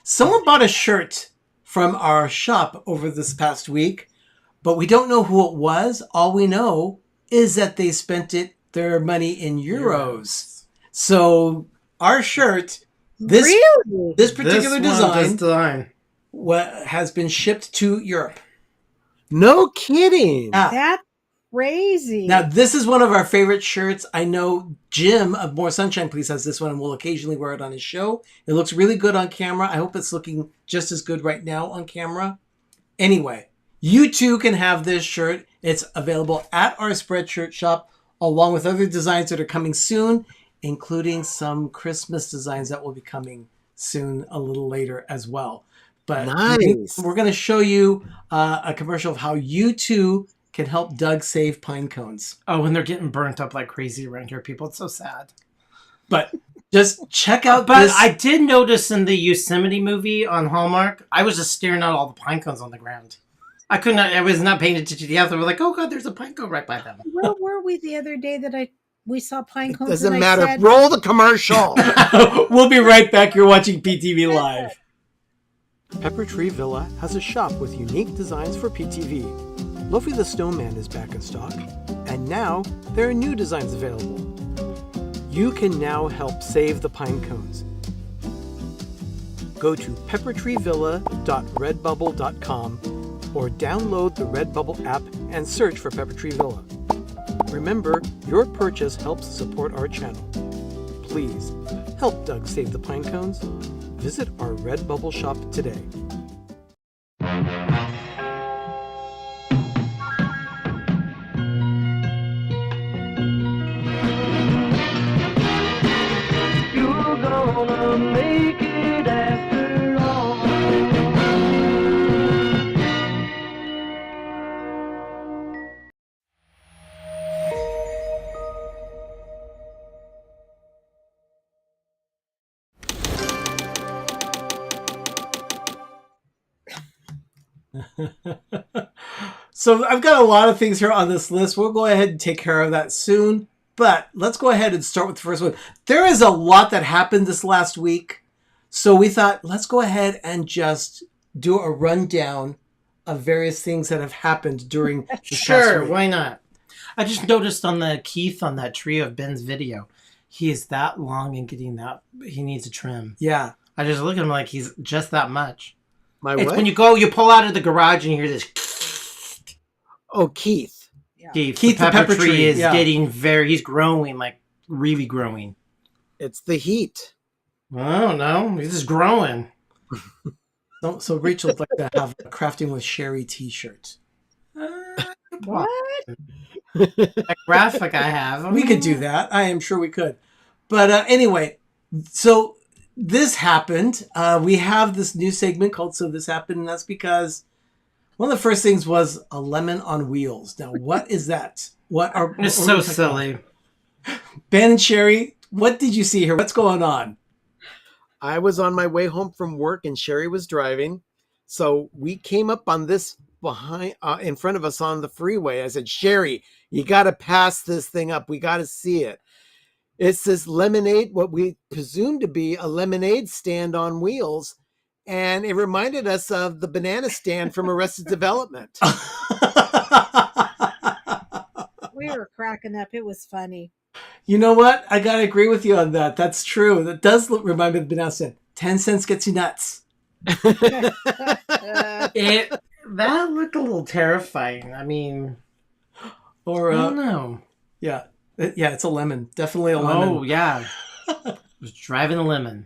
S8: Someone bought a shirt from our shop over this past week, but we don't know who it was. All we know is that they spent their money in euros. So our shirt, this
S4: Really?
S8: this particular
S9: This
S8: design, has been shipped to Europe.
S3: No kidding.
S4: That's crazy.
S8: Now, this is one of our favorite shirts. I know Jim of More Sunshine Please has this one and will occasionally wear it on his show. It looks really good on camera. I hope it's looking just as good right now on camera. Anyway, you too can have this shirt. It's available at our Spreadshirt shop, along with other designs that are coming soon, including some Christmas designs that will be coming soon a little later as well. But
S3: Nice.
S8: we're going to show you a commercial of how you too can help Doug save pine cones.
S9: Oh, and they're getting burnt up like crazy around here, people. It's so sad.
S8: But just check out
S9: But
S8: this.
S9: I did notice in the Yosemite movie on Hallmark, I was just staring at all the pine cones on the ground. I was not paying attention to the other. I was like, oh God, there's a pine cone right by them.
S4: Where were we the other day that we saw pine cones?
S3: Doesn't
S4: and
S3: matter.
S4: I said,
S3: Roll the commercial.
S8: We'll be right back. You're watching PTV Live.
S7: Peppertree Villa has a shop with unique designs for PTV. Luffy the Snowman is back in stock, and now there are new designs available. You can now help save the pine cones. Go to peppertreevilla.redbubble.com or download the Redbubble app and search for Peppertree Villa. Remember, your purchase helps support our channel. Please, help Doug save the pine cones. Visit our Redbubble shop today.
S12: You're gonna make it after all.
S8: So I've got a lot of things here on this list. We'll go ahead and take care of that soon. But let's go ahead and start with the first one. There is a lot that happened this last week. So we thought, let's go ahead and just do a rundown of various things that have happened during the past
S9: Sure,
S8: week.
S9: why not? I just noticed on the Keith on that tree of Ben's video, he is that long and getting that, he needs a trim.
S8: Yeah.
S9: I just look at him like he's just that much.
S3: My what?
S9: When you pull out of the garage and you hear this.
S3: Oh, Keith.
S9: Keith
S8: Keith
S9: the
S8: the
S9: pepper
S8: pepper
S9: tree
S8: tree,
S9: is
S8: yeah.
S9: getting he's growing, like really growing.
S3: It's the heat.
S9: I don't know. He's just growing.
S8: So Rachel would like to have a Crafting with Sherry t-shirt.
S4: what?
S9: That graphic I have.
S8: We could do that. I am sure we could. But anyway, so this happened. We have this new segment called So This Happened, and that's because one of the first things was a lemon on wheels. Now, what is that?
S9: It's so silly.
S8: Ben and Sherry, what did you see here? What's going on?
S3: I was on my way home from work and Sherry was driving. So we came up on this behind in front of us on the freeway. I said, Sherry, you got to pass this thing up. We got to see it. It's this lemonade, what we presume to be a lemonade stand on wheels. And it reminded us of the banana stand from Arrested Development.
S4: We were cracking up. It was funny.
S8: You know what? I got to agree with you on that. That's true. That does remind me of the banana stand. 10 cents gets you nuts.
S9: That looked a little terrifying. I mean,
S8: Or,
S9: I don't know.
S8: Yeah. Yeah, it's a lemon. Definitely a lemon.
S9: Oh, yeah. I was driving a lemon.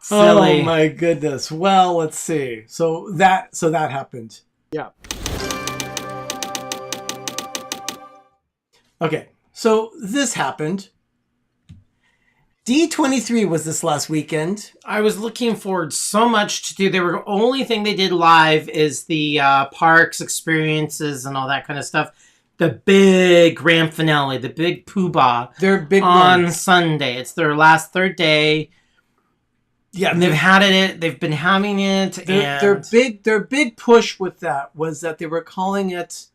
S9: Silly.
S8: Oh my goodness. Well, let's see. So that happened.
S3: Yeah.
S8: Okay. So this happened. D23 was this last weekend.
S9: I was looking forward so much to do. The only thing they did live is the parks, experiences, and all that kind of stuff. The big grand finale, the big poobah.
S8: Their big
S9: on
S8: one.
S9: Sunday. It's their third day.
S8: Yeah,
S9: and they've had it. They've been having it.
S8: Their big push with that was that they were calling it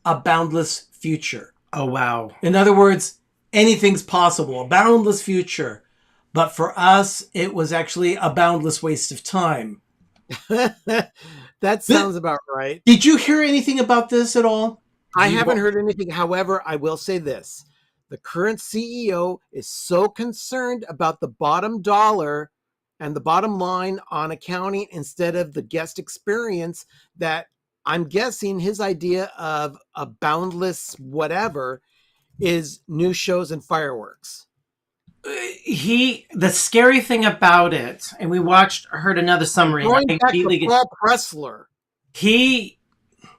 S8: a boundless future.
S9: Oh wow!
S8: In other words, anything's possible. A boundless future. But for us, it was actually a boundless waste of time.
S3: That sounds about right.
S8: Did you hear anything about this at all?
S3: I haven't heard anything. However, I will say this. The current CEO is so concerned about the bottom dollar and the bottom line on accounting instead of the guest experience that I'm guessing his idea of a boundless whatever is new shows and fireworks.
S9: The scary thing about it, and we heard another summary.
S3: Going back to Paul Pressler.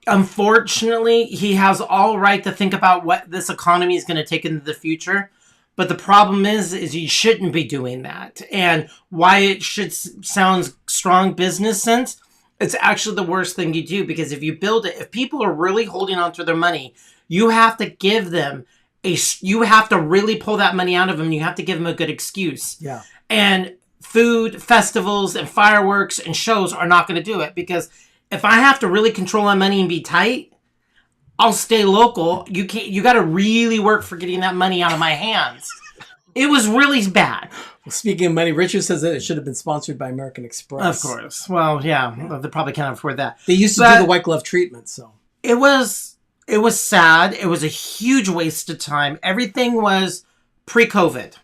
S9: Unfortunately, he has all right to think about what this economy is going to take into the future. But the problem is he shouldn't be doing that. And why it should sound strong business sense It's actually the worst thing you do, because if you build it, if people are really holding on to their money, you have to give them you have to really pull that money out of them. You have to give them a good excuse.
S8: Yeah.
S9: And food, festivals, and fireworks and shows are not going to do it, because if I have to really control my money and be tight, I'll stay local. You got to really work for getting that money out of my hands. It was really bad.
S8: Well, speaking of money, Richard says that it should have been sponsored by American Express.
S9: Of course. Well, yeah, they probably can't afford that.
S8: They used to do the white glove treatment, so.
S9: It was sad. It was a huge waste of time. Everything was pre-COVID.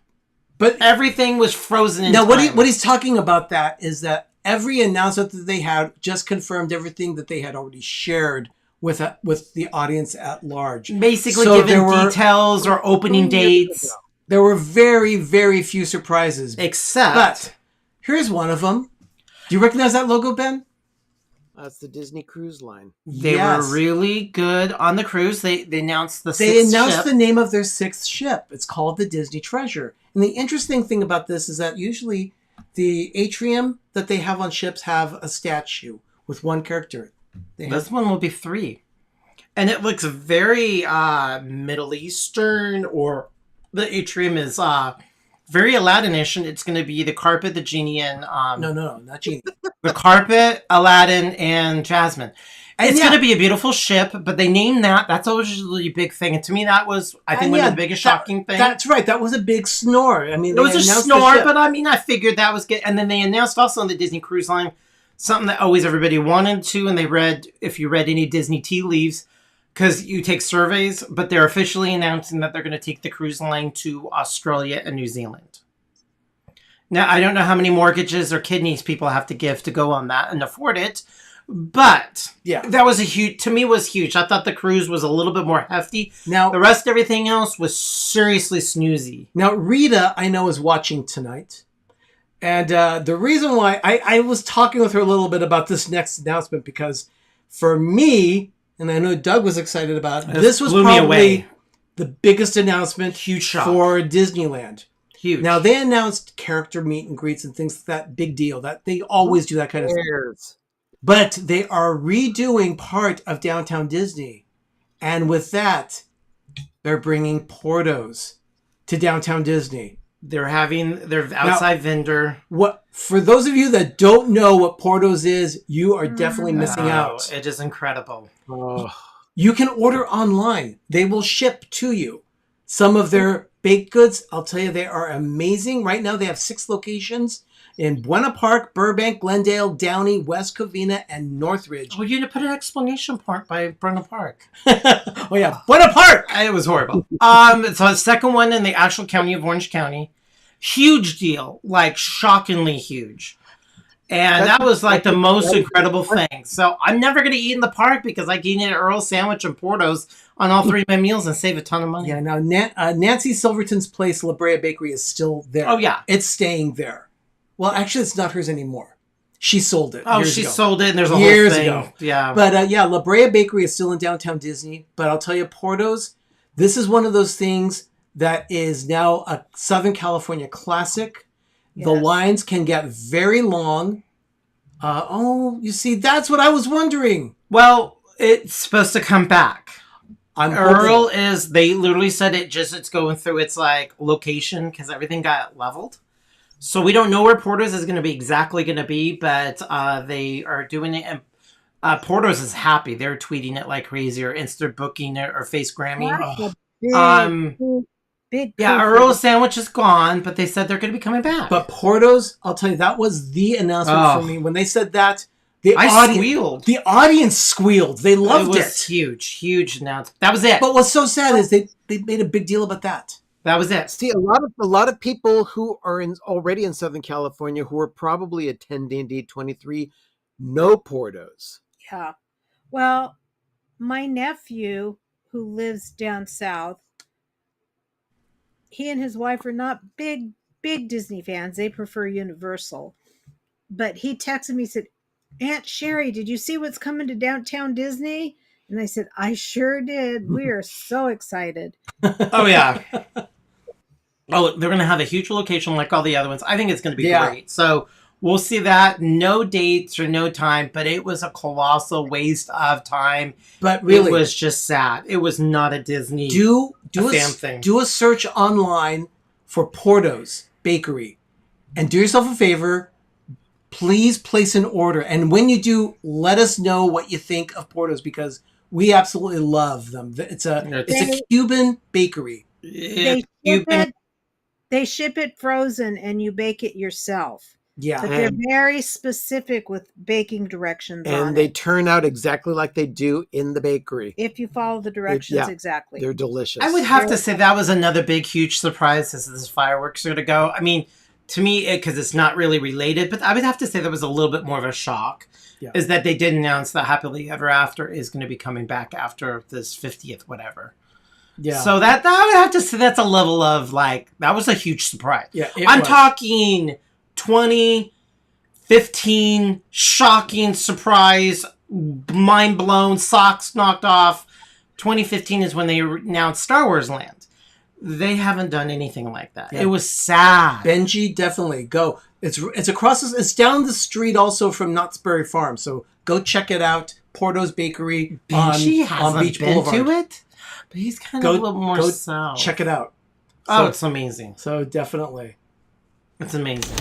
S8: But
S9: everything was frozen in
S8: time.
S9: Now,
S8: what he's talking about that is that every announcement that they had just confirmed everything that they had already shared with the audience at large.
S9: Basically, so giving details or opening dates.
S8: There were very, very few surprises.
S9: But
S8: here's one of them. Do you recognize that logo, Ben?
S3: That's the Disney Cruise Line.
S9: They were really good on the cruise. They announced the
S8: the name of their 6th ship. It's called the Disney Treasure. And the interesting thing about this is that usually the atrium that they have on ships have a statue with one character.
S9: This one will be 3. And it looks very Middle Eastern, or the atrium is very Aladdin-ish, and it's going to be the carpet, the genie, and...
S8: No, not genie.
S9: The carpet, Aladdin, and Jasmine. And it's going to be a beautiful ship, but they named that. That's always a big thing. And to me, that was, I think, one of the biggest shocking things.
S8: That's right. That was a big snore. I mean,
S9: it was a snore, but I mean, I figured that was good. And then they announced also on the Disney Cruise Line something that always everybody wanted to, and if you read any Disney tea leaves, because you take surveys, but they're officially announcing that they're going to take the cruise line to Australia and New Zealand. Now, I don't know how many mortgages or kidneys people have to give to go on that and afford it, but that was to me was huge. I thought the cruise was a little bit more hefty.
S8: Now,
S9: the rest, everything else was seriously snoozy.
S8: Now, Rita, I know, is watching tonight. And the reason why I was talking with her a little bit about this next announcement, because for me, and I know Doug was excited about it, this was probably the biggest announcement for Disneyland.
S9: Huge.
S8: Now, they announced character meet and greets and things like that. Big deal. That they always do that kind of thing. But they are redoing part of Downtown Disney. And with that, they're bringing Portos to Downtown Disney.
S9: They're having their outside vendor.
S8: For those of you that don't know what Portos is, you are definitely missing out.
S9: It is incredible.
S8: You can order online. They will ship to you. Some of their baked goods, I'll tell you, they are amazing. Right now, they have 6 locations in Buena Park, Burbank, Glendale, Downey, West Covina, and Northridge.
S9: Well, you need to put an exclamation point by Buena Park.
S8: Oh, yeah. Buena Park!
S9: It was horrible. So the second one in the actual county of Orange County. Huge deal. Like, shockingly huge. And that was like the most incredible thing. So I'm never going to eat in the park because I can eat an Earl sandwich and Portos on all 3 of my meals and save a ton of money.
S8: Yeah, now Nancy Silverton's place, La Brea Bakery, is still there.
S9: Oh, yeah.
S8: It's staying there. Well, actually, it's not hers anymore. She sold it.
S9: Oh, she sold it, and there's a
S8: years
S9: whole thing.
S8: Ago.
S9: Yeah.
S8: But yeah, La Brea Bakery is still in Downtown Disney. But I'll tell you, Portos, this is one of those things that is now a Southern California classic. Yes. The lines can get very long. You see, that's what I was wondering.
S9: Well, it's supposed to come back.
S8: Earl
S9: they literally said it's going through its like location because everything got leveled. So we don't know where Portos is going to be exactly going to be, but they are doing it. And Portos is happy. They're tweeting it like crazy or Insta booking it or face Grammy.
S4: Big
S9: Earl sandwich is gone, but they said they're going to be coming back.
S8: But Portos, I'll tell you, that was the announcement for me. When they said that,
S9: squealed.
S8: The audience squealed. They loved it.
S9: It was huge announcement. That was it.
S8: But what's so sad is they made a big deal about that.
S9: That was it.
S3: See, a lot of people who are already in Southern California who are probably attending D23 know Portos.
S4: Yeah. Well, my nephew who lives down south, he and his wife are not big Disney fans. They prefer Universal. But he texted me, said, Aunt Sherry, did you see what's coming to Downtown Disney? And I said, I sure did. We are so excited.
S9: Oh, yeah. They're going to have a huge location like all the other ones. I think it's going to be great. So We'll see that. No dates or no time, but it was a colossal waste of time.
S8: But really,
S9: it was just sad. It was not a Disney
S8: do
S9: fam thing.
S8: Do a search online for Porto's Bakery, and do yourself a favor. Please place an order, and when you do, let us know what you think of Porto's because we absolutely love them. It's a Cuban bakery.
S4: They ship it frozen, and you bake it yourself.
S8: Yeah,
S4: but they're very specific with baking directions on
S3: And they
S4: it.
S3: turn out exactly like they do in the bakery.
S4: If you follow the directions exactly.
S3: They're delicious.
S9: I would have to say that was another big, huge surprise as this fireworks are going to go. I mean, to me, because it's not really related, but I would have to say that was a little bit more of a shock, is that they did announce that Happily Ever After is going to be coming back after this 50th whatever.
S8: Yeah.
S9: So that I would have to say that's a level of, like, that was a huge surprise.
S8: Yeah,
S9: I'm talking 2015, shocking surprise, mind blown, socks knocked off. 2015 is when they announced Star Wars Land. They haven't done anything like that.
S8: Yeah.
S9: It was sad.
S8: Benji, definitely go. It's across. It's down the street also from Knott's Berry Farm. So go check it out. Porto's Bakery
S9: Benji
S8: on
S9: hasn't
S8: Beach
S9: been
S8: Boulevard.
S9: to it, but he's kind of a little more south.
S8: Check it out.
S9: Oh, it's amazing.
S8: So definitely,
S9: it's amazing.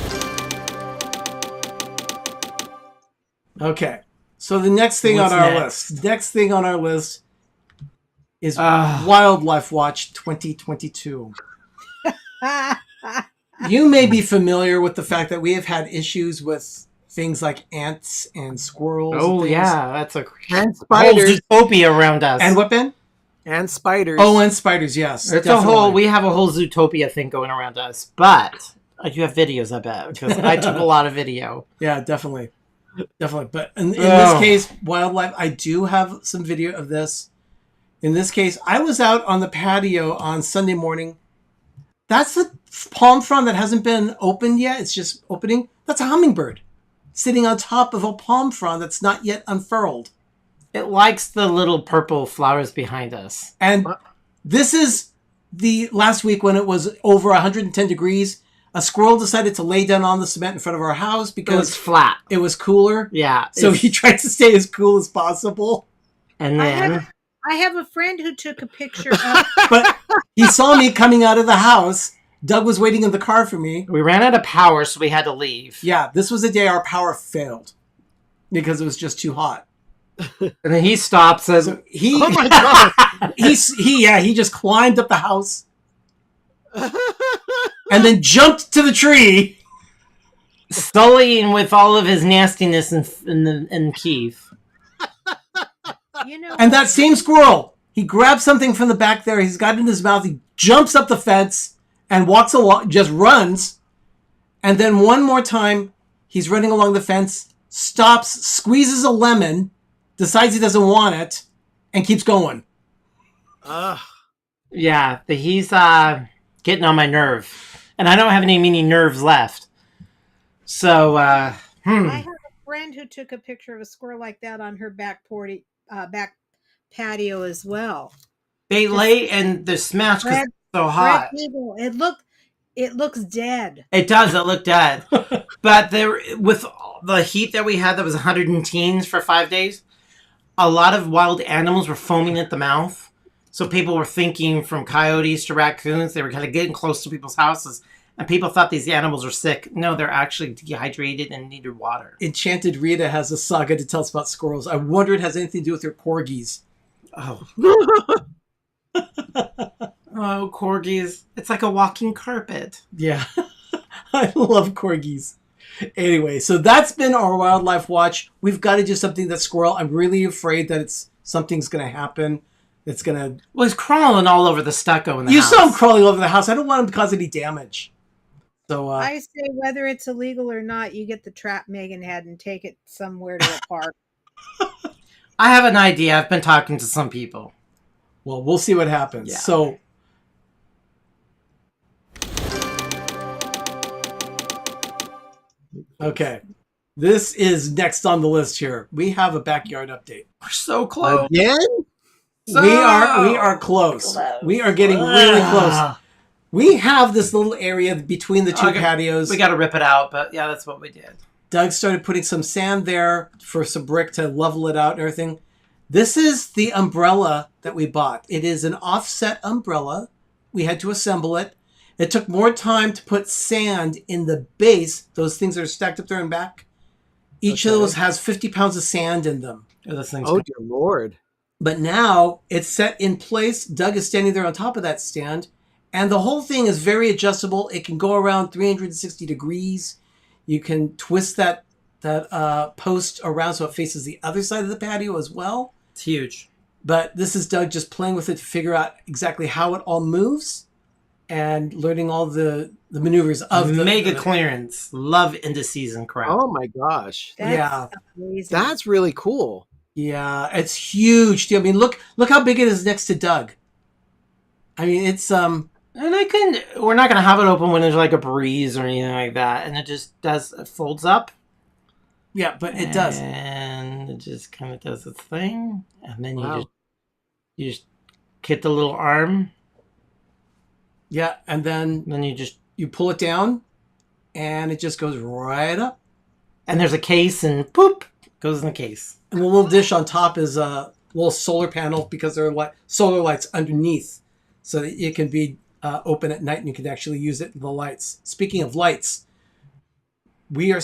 S8: Okay, so the next thing
S9: What's
S8: on our
S9: next?
S8: list. Next thing on our list is Wildlife Watch 2022. You may be familiar with the fact that we have had issues with things like ants and squirrels.
S9: Oh,
S8: and things.
S9: yeah, that's a
S3: And
S9: whole
S3: spiders.
S9: Zootopia around us.
S8: And what, Ben?
S3: And spiders.
S8: Oh, and spiders. Yes,
S9: It's we have a whole Zootopia thing going around us, but you have videos, I bet, because I took a lot of video.
S8: Yeah, definitely. But in this case, wildlife, I do have some video of this. In this case, I was out on the patio on Sunday morning. That's the palm frond that hasn't been opened yet. It's just opening. That's a hummingbird sitting on top of a palm frond that's not yet unfurled.
S9: It likes the little purple flowers behind us.
S8: And this is the last week when it was over 110 degrees. A squirrel decided to lay down on the cement in front of our house because
S9: it was flat.
S8: It was cooler.
S9: Yeah.
S8: So he tried to stay as cool as possible.
S9: And then
S4: I have a friend who took a picture of...
S8: But he saw me coming out of the house. Doug was waiting in the car for me.
S9: We ran out of power, so we had to leave.
S8: Yeah, this was the day our power failed because it was just too hot.
S9: And then he stops and
S8: So he,
S3: Oh my god!
S8: he just climbed up the house and then jumped to the tree.
S9: sullying with all of his nastiness in Keith.
S4: You know,
S8: And that same squirrel, he grabs something from the back there. He's got it in his mouth. He jumps up the fence and walks along, just runs. And then one more time, he's running along the fence, stops, squeezes a lemon, decides he doesn't want it, and keeps going.
S9: Yeah, he's getting on my nerve. And I don't have any mini nerves left. So,
S4: I have a friend who took a picture of a squirrel like that on her back patio as well.
S9: they lay and they're smashed because it's so hot.
S4: Red Eagle. It looks dead.
S9: It does. It looked dead. But there, with the heat that we had, that was 100 teens for 5 days, a lot of wild animals were foaming at the mouth. So people were thinking from coyotes to raccoons, they were kind of getting close to people's houses. And people thought these animals were sick. No, they're actually dehydrated and needed water.
S8: Enchanted Rita has a saga to tell us about squirrels. I wonder if it has anything to do with your corgis.
S9: Oh. Oh, corgis. It's like a walking carpet.
S8: Yeah. I love corgis. Anyway, so that's been our wildlife watch. We've got to do something that's squirrel. I'm really afraid that something's going to happen. It's going to...
S9: Well, he's crawling all over the stucco in the
S8: You
S9: house.
S8: saw him crawling over the house. I don't want him to cause any damage. So
S4: I say whether it's illegal or not, you get the trap Megan had and take it somewhere to a park.
S9: I have an idea. I've been talking to some people.
S8: Well, we'll see what happens.
S9: Yeah.
S8: So... Okay. This is next on the list here. We have a backyard update.
S9: We're so close.
S3: Again?
S8: We are close. We are getting really close. We have this little area between the two
S9: Okay,
S8: patios.
S9: We got to rip it out, but yeah, that's what we did.
S8: Doug started putting some sand there for some brick to level it out and everything. This is the umbrella that we bought. It is an offset umbrella. We had to assemble it. It took more time to put sand in the base. Those things that are stacked up there and back. Each of those has 50 pounds of sand in them.
S3: Oh, dear Lord.
S8: But now it's set in place. Doug is standing there on top of that stand. And the whole thing is very adjustable. It can go around 360 degrees. You can twist that post around so it faces the other side of the patio as well.
S9: It's huge.
S8: But this is Doug just playing with it to figure out exactly how it all moves and learning all the maneuvers of the
S9: mega clearance. Love into season crap.
S3: Oh my gosh.
S4: That's amazing.
S3: That's really cool.
S8: Yeah, it's huge. I mean, look how big it is next to Doug. I mean, it's
S9: And we're not gonna have it open when there's like a breeze or anything like that, and it folds up.
S8: Yeah, but it does.
S9: And it just kind of does its thing, and then
S3: Wow.
S9: you just hit the little arm.
S8: Yeah, and then you pull it down, and it just goes right up.
S9: And there's a case, and poop goes in the case.
S8: And the little dish on top is a little solar panel because there are solar lights underneath, so that it can be open at night and you can actually use it in the lights. Speaking of lights, we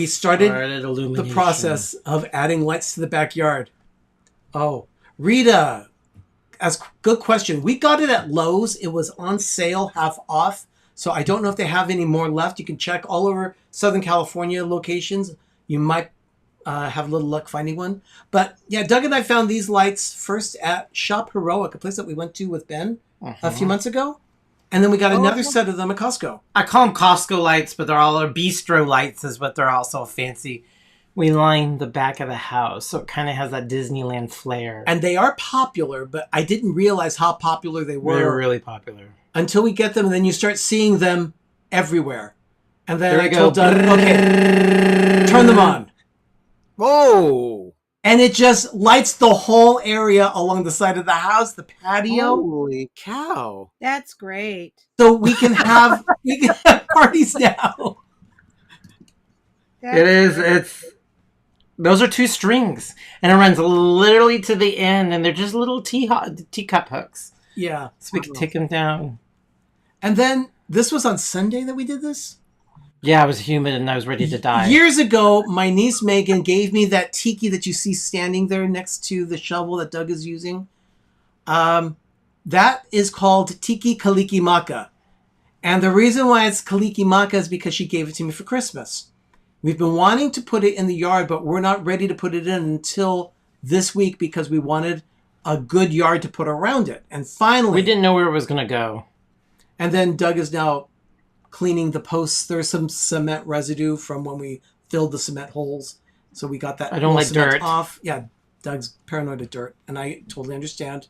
S8: started the process of adding lights to the backyard. Oh, Rita, good question. We got it at Lowe's. It was on sale, half off. So I don't know if they have any more left. You can check all over Southern California locations. You might have a little luck finding one. But yeah, Doug and I found these lights first at Shop Heroic, a place that we went to with Ben a few months ago. And then we got another set of them at Costco.
S9: I call them Costco lights, but they're all bistro lights is what they're also fancy. We line the back of the house, so it kind of has that Disneyland flair.
S8: And they are popular, but I didn't realize how popular they were.
S9: They're really popular.
S8: Until we get them, and then you start seeing them everywhere. And then
S9: There
S8: I
S9: we go.
S8: told Doug, okay, turn them on.
S3: Whoa!
S8: And it just lights the whole area along the side of the house, the patio.
S3: Holy cow.
S4: That's great.
S8: So we can have parties now.
S9: Those are 2 strings, and it runs literally to the end, and they're just little teacup hooks.
S8: Yeah.
S9: So we can take them down.
S8: And then this was on Sunday that we did this?
S9: Yeah, I was humid and I was ready to die.
S8: Years ago, my niece Megan gave me that tiki that you see standing there next to the shovel that Doug is using. That is called Tiki Kalikimaka. And the reason why it's Kalikimaka is because she gave it to me for Christmas. We've been wanting to put it in the yard, but we're not ready to put it in until this week because we wanted a good yard to put around it. And finally...
S9: We didn't know where it was going to go.
S8: And then Doug is now cleaning the posts. There's some cement residue from when we filled the cement holes. So we got that
S9: I don't like
S8: cement
S9: dirt.
S8: off. Yeah, Doug's paranoid of dirt. And I totally understand.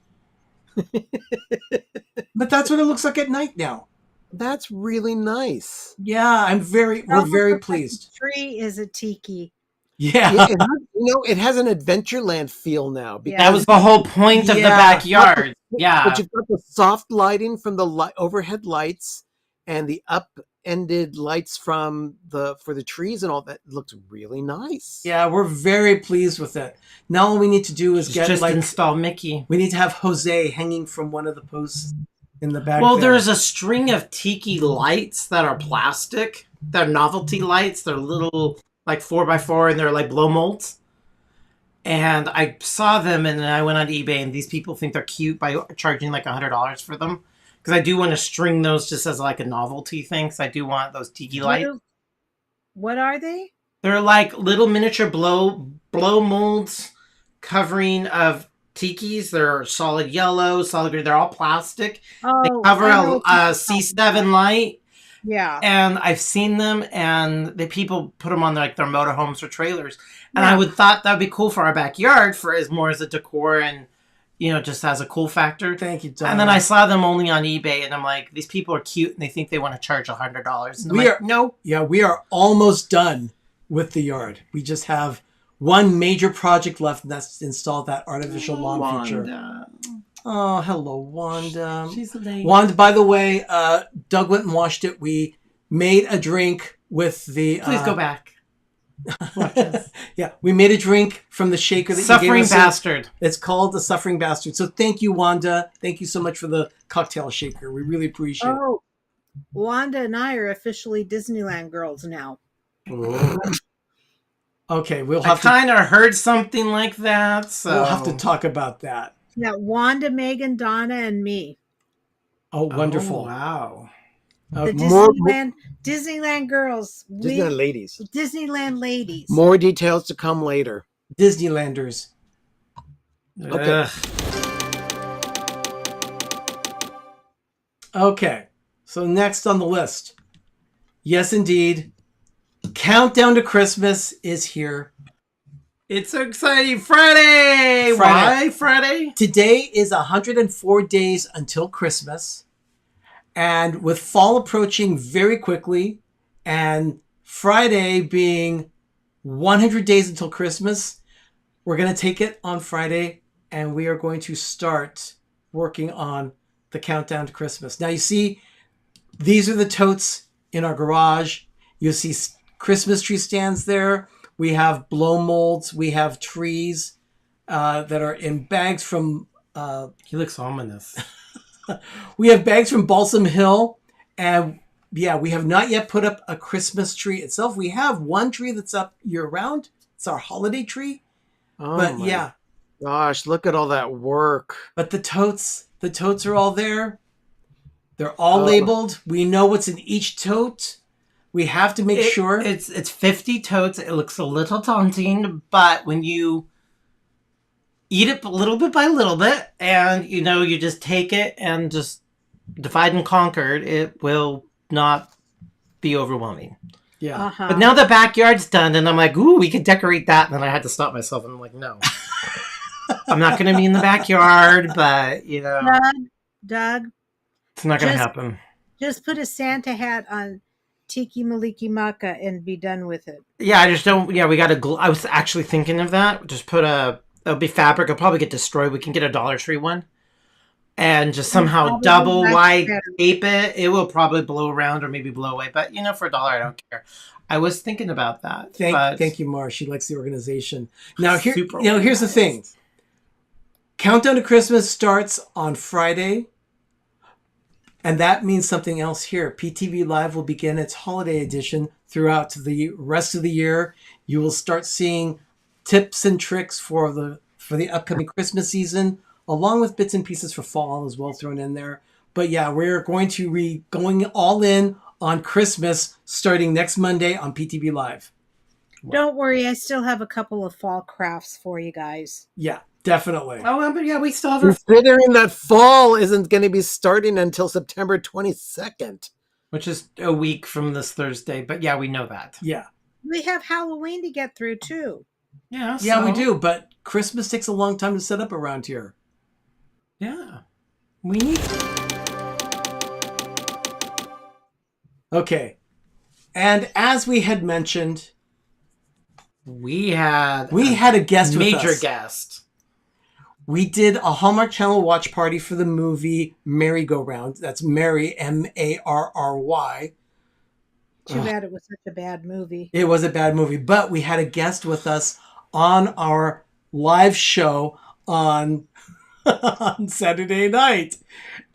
S8: But that's what it looks like at night now.
S3: That's really nice.
S8: Yeah, we're very pleased.
S4: Tree is a tiki.
S8: Yeah.
S3: It has an Adventureland feel now.
S9: That was the whole point of the backyard. Yeah.
S3: But you've got the soft lighting from the overhead lights and the up-ended lights for the trees and all that. It looks really nice.
S8: Yeah, we're very pleased with it. Now all we need to do is
S9: install Mickey.
S8: We need to have Jose hanging from one of the posts in the back.
S9: Well, there's a string of tiki lights that are plastic. They're novelty lights. They're little, like 4x4, and they're like blow molds. And I saw them, and then I went on eBay, and these people think they're cute by charging like $100 for them. Because I do want to string those just as like a novelty thing. Because I do want those tiki lights.
S4: What are they?
S9: They're like little miniature blow molds covering of tikis. They're solid yellow, solid green. They're all plastic. They cover a C7 light.
S4: Yeah.
S9: And I've seen them, and people put them on their motorhomes or trailers. And I would thought that would be cool for our backyard as a decor and, just as a cool factor.
S8: Thank you, John.
S9: And then I saw them only on eBay, and I'm like, these people are cute, and they think they want to charge $100. And no.
S8: Yeah, we are almost done with the yard. We just have one major project left, and that's to install that artificial lawn feature. Oh, hello, Wanda.
S9: She's a lady.
S8: Wanda, by the way, Doug went and washed it. We made a drink with the...
S9: Please go back.
S8: Yeah, we made a drink from the shaker that you
S9: Suffering
S8: gave us.
S9: Bastard.
S8: It's called the Suffering Bastard. So thank you, Wanda. Thank you so much for the cocktail shaker. We really appreciate it.
S4: Oh, Wanda and I are officially Disneyland girls now.
S8: Okay, we'll
S9: I
S8: have to...
S9: kind of heard something like that, so...
S8: We'll have to talk about that.
S4: Yeah, Wanda, Megan, Donna, and me.
S8: Oh, wonderful.
S9: Oh, wow.
S4: The
S3: More-
S4: Disneyland girls.
S3: Disneyland ladies.
S4: Disneyland ladies.
S3: More details to come later.
S8: Disneylanders.
S3: Okay.
S8: Okay, so next on the list. Yes, indeed. Countdown to Christmas is here.
S9: It's so exciting. Friday! Why Friday?
S8: Today is 104 days until Christmas. And with fall approaching very quickly and Friday being 100 days until Christmas, we're going to take it on Friday and we are going to start working on the countdown to Christmas. Now you see, these are the totes in our garage. You'll see Christmas tree stands there. We have blow molds. We have trees that are in bags from...
S9: he looks ominous.
S8: We have bags from Balsam Hill. And yeah, we have not yet put up a Christmas tree itself. We have one tree that's up year-round. It's our holiday tree.
S3: Oh
S8: But
S3: my
S8: yeah.
S3: gosh, look at all that work.
S8: But the totes are all there. They're all labeled. We know what's in each tote. We have to make sure.
S9: It's 50 totes. It looks a little daunting, but when you eat it little bit by little bit, and you just take it and just divide and conquer, it will not be overwhelming.
S8: Yeah.
S4: Uh-huh.
S9: But now the backyard's done, and I'm like, ooh, we could decorate that. And then I had to stop myself, and I'm like, no. I'm not going to be in the backyard, but,
S4: Doug,
S9: it's not going to happen.
S4: just put a Santa hat on Tiki Maliki Maka and be done with it.
S9: Yeah, I just don't. Yeah, we got to. I was actually thinking of that. Just put it'll be fabric. It'll probably get destroyed. We can get a Dollar Tree one, and just somehow double wide tape it. It will probably blow around or maybe blow away. But for $1, I don't care. I was thinking about that.
S8: Thank you, Mar. She likes the organization. Now here's the thing. Countdown to Christmas starts on Friday. And that means something else here. PTV Live will begin its holiday edition throughout the rest of the year. You will start seeing tips and tricks for the upcoming Christmas season, along with bits and pieces for fall as well thrown in there. But yeah, we're going to be going all in on Christmas starting next Monday on PTV Live.
S4: Don't worry, I still have a couple of fall crafts for you guys.
S8: Yeah, definitely.
S9: Oh, but yeah, we still have
S3: Considering that fall isn't going to be starting until September 22nd.
S9: which is a week from this Thursday. But yeah, we know that.
S8: Yeah.
S4: We have Halloween to get through too.
S9: Yeah.
S8: Yeah, we do. But Christmas takes a long time to set up around here.
S9: Yeah. We need.
S8: Okay. And as we had mentioned,
S9: we had
S8: a guest with us.
S9: Major guest.
S8: We did a Hallmark Channel watch party for the movie Merry-Go-Round. That's Mary, M-A-R-R-Y.
S4: Too bad it was such a bad movie.
S8: It was a bad movie, but we had a guest with us on our live show on Saturday night.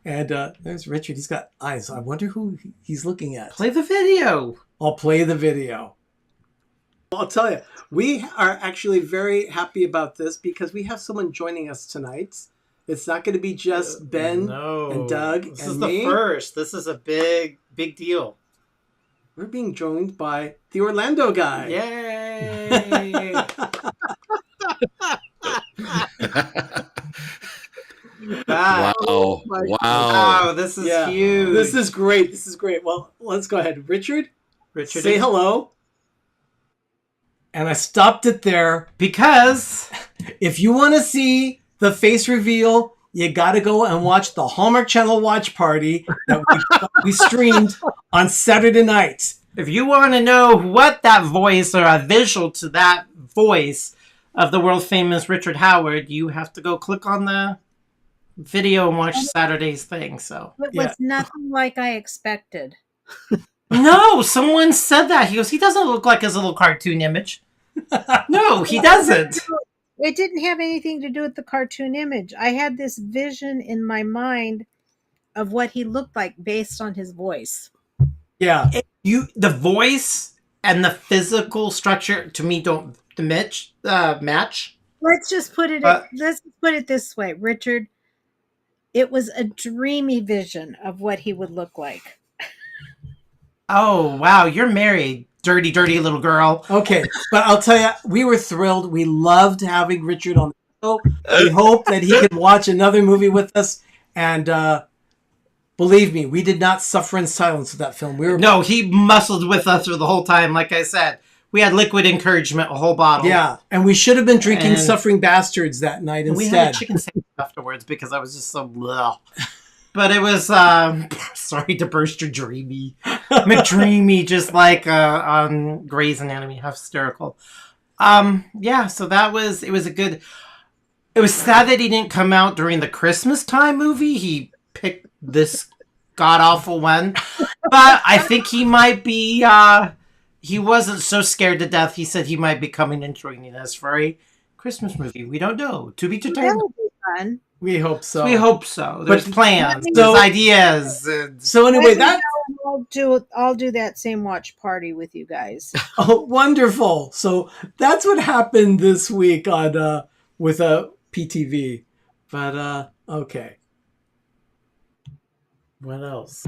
S8: And there's Richard. He's got eyes. I wonder who he's looking at.
S9: Play the video.
S8: I'll play the video. I'll tell you, we are actually very happy about this because we have someone joining us tonight. It's not going to be just Ben and Doug
S9: This
S8: and
S9: is
S8: me.
S9: the first. This is a big deal.
S8: We're being joined by the Orlando guy.
S9: Yay!
S13: Wow.
S8: Oh my
S13: Wow.
S9: Wow, this is huge.
S8: This is great. This is great. Well, let's go ahead. Richard, say hello. And I stopped it there
S9: because
S8: if you want to see the face reveal, you got to go and watch the Hallmark Channel watch party that we streamed on Saturday night.
S9: If you want to know what that voice or a visual to that voice of the world famous Richard Howard, you have to go click on the video and watched Saturday's thing. So
S4: It was nothing like I expected.
S9: no, someone said that. He goes, he doesn't look like his little cartoon image. No, he doesn't.
S4: It didn't have anything to do with the cartoon image. I had this vision in my mind of what he looked like based on his voice.
S8: Yeah.
S9: The voice and the physical structure to me don't match.
S4: Let's just put it this way, Richard. It was a dreamy vision of what he would look like.
S9: Oh, wow, you're married, dirty little girl.
S8: Okay, but I'll tell you, we were thrilled. We loved having Richard on the show. We hope that he could watch another movie with us. And believe me, we did not suffer in silence with that film.
S9: No, he muscled with us through the whole time. Like I said, we had liquid encouragement, a whole bottle.
S8: Yeah, and we should have been drinking Suffering Bastards that night instead.
S9: We had a chicken sandwich afterwards because I was just so blah. But it was, sorry to burst your dreamy. McDreamy, just like on Grey's Anatomy, hysterical. Yeah, so it was sad that he didn't come out during the Christmas time movie. He picked this god-awful one. But I think he might be, he wasn't so scared to death. He said he might be coming and joining us for a Christmas movie. We don't know. To be determined.
S4: That would be fun.
S8: We hope so.
S9: There's plans. There's ideas.
S8: So anyway,
S4: I'll do that same watch party with you guys.
S8: Oh, wonderful! So that's what happened this week on with PTV. But okay.
S9: What else?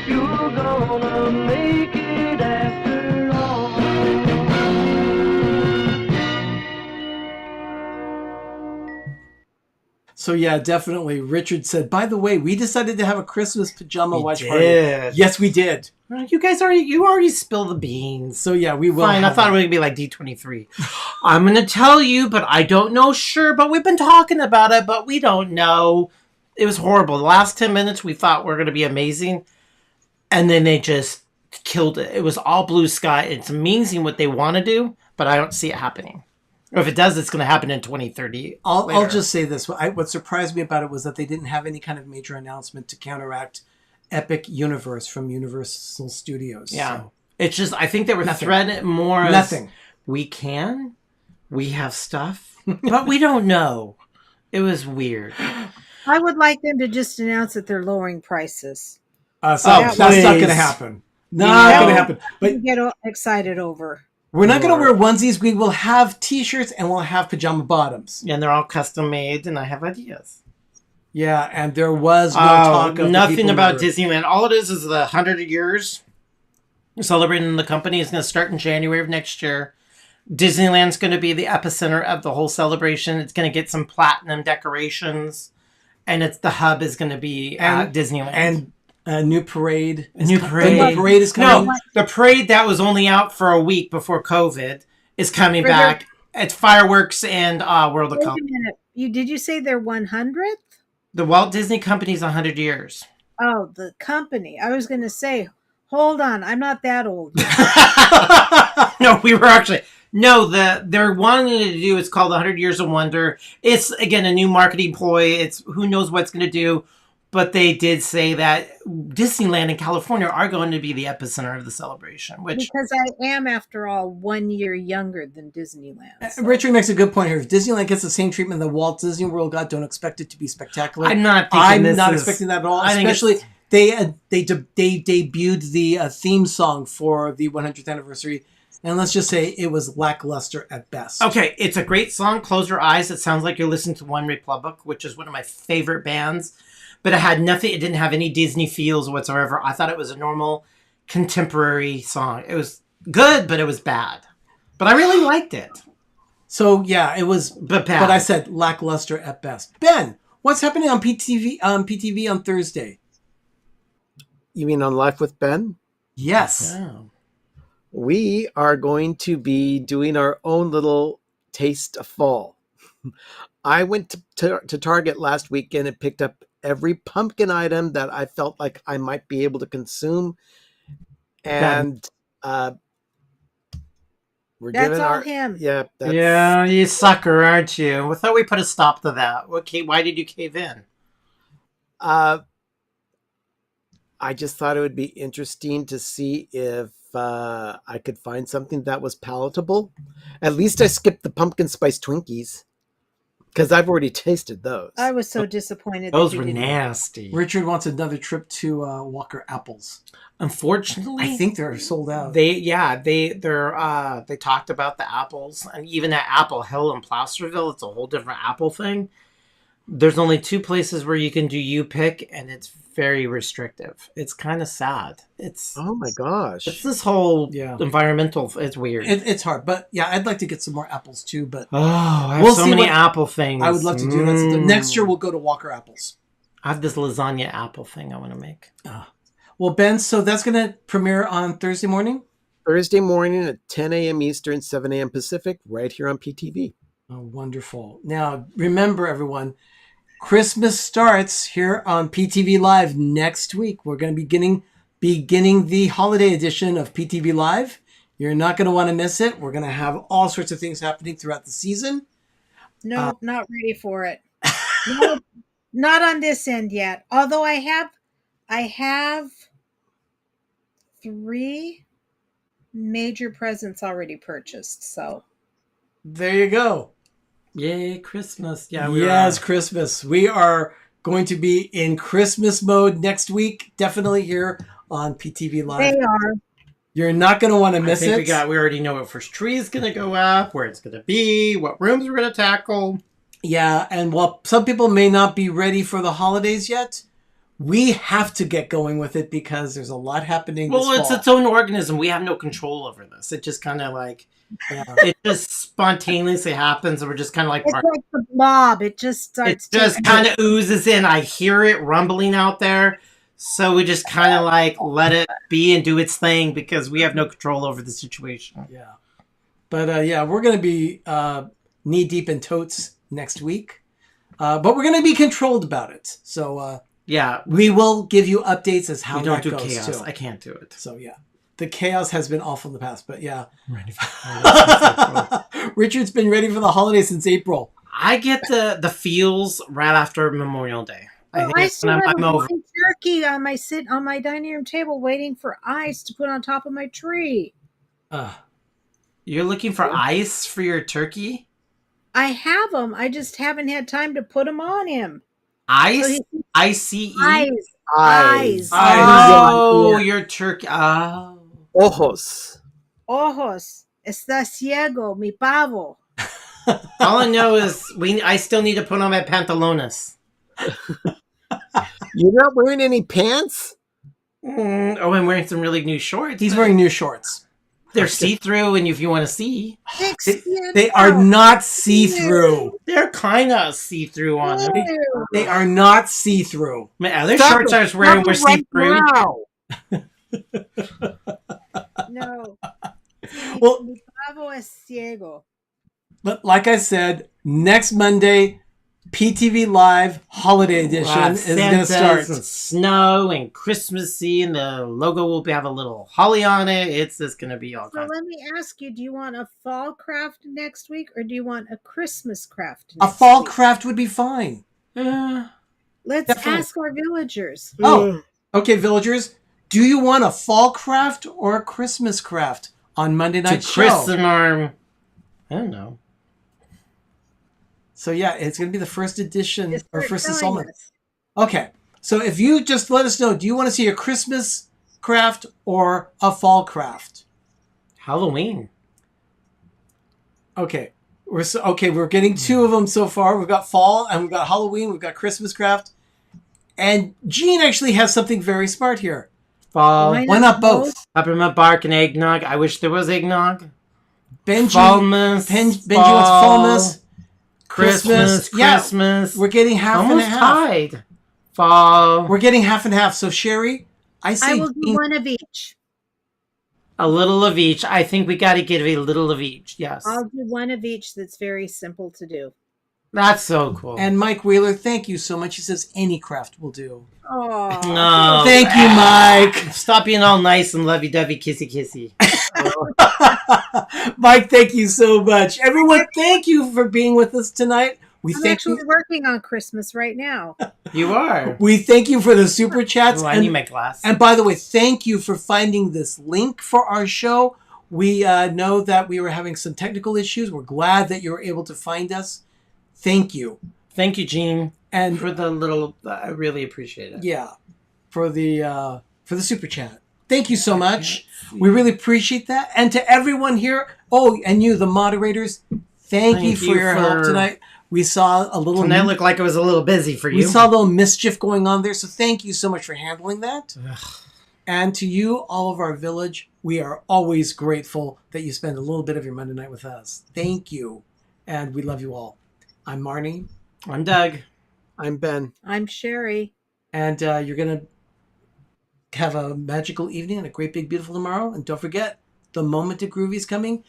S12: You're gonna make it after all.
S8: So yeah, definitely. Richard said, by the way, we decided to have a Christmas pajama watch party. Yes, we did.
S9: You guys already spilled the beans.
S8: So yeah, we will.
S9: Fine, I thought it was going to be like D23. I'm going to tell you, but I don't know sure, but we've been talking about it, but we don't know. It was horrible. The last 10 minutes we thought were going to be amazing, and then they just killed it. It was all blue sky. It's amazing what they want to do, but I don't see it happening. Or if it does, it's going to happen in 2030.
S8: I'll just say this. What surprised me about it was that they didn't have any kind of major announcement to counteract Epic Universe from Universal Studios.
S9: Yeah.
S8: So.
S9: It's just, I think they were threading more as
S8: Nothing.
S9: We have stuff, but we don't know. It was weird.
S4: I would like them to just announce that they're lowering prices.
S8: That's not going to happen. Not going to happen.
S4: But get excited over.
S8: We're not going to wear onesies. We will have T-shirts and we'll have pajama bottoms.
S9: And they're all custom made, and I have ideas.
S8: Yeah, and there was no talk of
S9: nothing about Disneyland. All it is the 100 years celebrating the company is going to start in January of next year. Disneyland's going to be the epicenter of the whole celebration. It's going to get some platinum decorations, and the hub is going to be at Disneyland.
S8: And a new parade.
S9: The new parade
S8: is coming.
S9: No, the parade that was only out for a week before COVID is coming back. It's fireworks and World of Color.
S4: Wait a minute. Did you say they're 100th?
S9: The Walt Disney Company's 100 years.
S4: Oh, the company. I was going to say, hold on. I'm not that old yet.
S9: No, we were actually... No, they're wanting to do, it's called 100 Years of Wonder. It's, again, a new marketing ploy. It's who knows what it's going to do. But they did say that Disneyland and California are going to be the epicenter of the celebration.
S4: Because I am, after all, 1 year younger than Disneyland. So.
S8: Richard makes a good point here. If Disneyland gets the same treatment that Walt Disney World got, don't expect it to be spectacular.
S9: I'm not
S8: expecting that at all. Especially, they debuted the theme song for the 100th anniversary. And let's just say it was lackluster at best.
S9: Okay, it's a great song. Close Your Eyes. It sounds like you're listening to One Republic, which is one of my favorite bands. But it had nothing. It didn't have any Disney feels whatsoever. I thought it was a normal contemporary song. It was good, but it was bad. But I really liked it.
S8: So yeah, it was
S9: bad.
S8: But I said lackluster at best. Ben, what's happening on PTV on Thursday?
S3: You mean on Life with Ben?
S8: Yes.
S9: Yeah.
S3: We are going to be doing our own little taste of fall. I went to Target last weekend and picked up every pumpkin item that I felt like I might be able to consume. And we're
S4: That's
S3: giving
S4: all
S3: our
S4: him.
S3: Yeah, that's,
S9: Yeah, you sucker, aren't you? We thought we put a stop to that. Okay, why did you cave in?
S3: I just thought it would be interesting to see if I could find something that was palatable. At least I skipped the pumpkin spice Twinkies because I've already tasted those.
S4: I was so disappointed.
S9: Those
S4: that you
S9: were
S4: didn't.
S9: nasty.
S8: Richard wants another trip to Walker Apples.
S9: Unfortunately,
S8: I think they're sold out.
S9: They talked about the apples, and even at Apple Hill in Placerville, it's a whole different apple thing. There's only 2 places where you can do you pick, and it's very restrictive. It's kind of sad.
S3: Oh my gosh!
S9: It's this whole environmental. It's weird.
S8: It's hard, but yeah, I'd like to get some more apples too. But
S9: I have so many apple things.
S8: I would love to do that. So next year we'll go to Walker Apples.
S9: I have this lasagna apple thing I want to make.
S8: Well, Ben, so that's going to premiere on Thursday morning?
S3: Thursday morning at 10 a.m. Eastern, 7 a.m. Pacific, right here on PTV.
S8: Oh, wonderful. Now, remember, everyone, Christmas starts here on PTV Live next week. We're going to be beginning the holiday edition of PTV Live. You're not going to want to miss it. We're going to have all sorts of things happening throughout the season.
S4: No, not ready for it. No, not on this end yet. Although I have 3 major presents already purchased. So
S8: there you go.
S9: Yay, Christmas. Yeah,
S8: yes, Christmas. We are going to be in Christmas mode next week. Definitely here on PTV Live.
S4: They are.
S8: You're not going to want to miss it.
S9: We already know what first tree is going to go up, where it's going to be, what rooms we're going to tackle.
S8: Yeah, and while some people may not be ready for the holidays yet, we have to get going with it because there's a lot happening this
S9: it's
S8: fall.
S9: its own organism. We have no control over this. It just kind of it just spontaneously happens, and we're just kind of like...
S4: It's like the blob. It just starts
S9: It just kind of oozes in. I hear it rumbling out there. So we just kind of let it be and do its thing because we have no control over the situation.
S8: Yeah. But we're going to be knee deep in totes next week. But we're going to be controlled about it. So we will give you updates as how that goes
S9: chaos.
S8: too.
S9: I can't do it.
S8: So the chaos has been awful in the past, but Richard's been ready for the holidays since April.
S9: I get the feels right after Memorial Day.
S4: I still have a frozen turkey on my dining room table waiting for ice to put on top of my tree.
S9: You're looking for ice for your turkey?
S4: I have them. I just haven't had time to put them on him.
S9: Ice? So I-C-E?
S4: Eyes.
S9: Oh, your turkey. Oh.
S3: Ojos.
S4: Está ciego, mi pavo.
S9: All I know is I still need to put on my pantalones.
S3: You're not wearing any pants?
S9: I'm wearing some really new shorts.
S8: He's wearing new shorts.
S9: They're see-through, and if you want to see.
S8: They are not see-through.
S9: They're kind of see-through on them.
S8: They are not see-through.
S9: My other shorts I was wearing were see-through.
S4: No.
S8: Well,
S4: mi pavo es ciego.
S8: But like I said, next Monday, PTV Live Holiday Edition is going to start.
S9: And snow and Christmassy, and the logo will have a little holly on it. It's just going to be all kinds.
S4: So let me ask you, do you want a fall craft next week or do you want a Christmas craft
S8: next week? A fall craft would be fine.
S4: Let's ask our villagers.
S8: Oh, okay, villagers. Do you want a fall craft or a Christmas craft on Monday night show?
S9: Christen our... I don't know.
S8: So it's going to be the first edition or first installment. Okay, so if you just let us know, do you want to see a Christmas craft or a fall craft?
S9: Halloween.
S8: Okay, we're getting 2 of them so far. We've got fall and we've got Halloween. We've got Christmas craft, and Jean actually has something very smart here.
S9: Fall.
S8: Why not both?
S9: Peppermint bark and eggnog. I wish there was eggnog.
S8: Benji
S9: wants
S8: Fallmas.
S9: Christmas.
S8: We're getting half
S9: almost
S8: and a half.
S9: Tied. Fall.
S8: We're getting half and half. So Sherry, I
S4: will do one of each.
S9: A little of each. I think we got to give a little of each. Yes.
S4: I'll do one of each. That's very simple to do.
S9: That's so cool.
S8: And Mike Wheeler, thank you so much. He says any craft will do.
S4: Oh,
S9: no.
S8: Thank you, Mike.
S9: Stop being all nice and lovey-dovey, kissy-kissy.
S8: Mike, thank you so much. Everyone, thank you for being with us tonight.
S4: I'm actually working on Christmas right now.
S9: You are.
S8: We thank you for the super chats.
S9: Oh, I need my glass.
S8: And by the way, thank you for finding this link for our show. We know that we were having some technical issues. We're glad that you were able to find us. Thank you.
S9: Thank you, Gene.
S8: And
S9: for the little, I really appreciate it.
S8: Yeah, for the super chat. Thank you so much. We really appreciate that. And to everyone here, and you, the moderators, thank you for your help tonight. We saw a little...
S9: Tonight looked like it was a little busy for you.
S8: We saw a little mischief going on there, so thank you so much for handling that. And to you, all of our village, we are always grateful that you spend a little bit of your Monday night with us. Thank you. And we love you all. I'm Arnie.
S9: I'm Doug.
S3: I'm Ben.
S4: I'm Sherry.
S8: And you're going to have a magical evening and a great, big, beautiful tomorrow. And don't forget, the moment of Groovy is coming.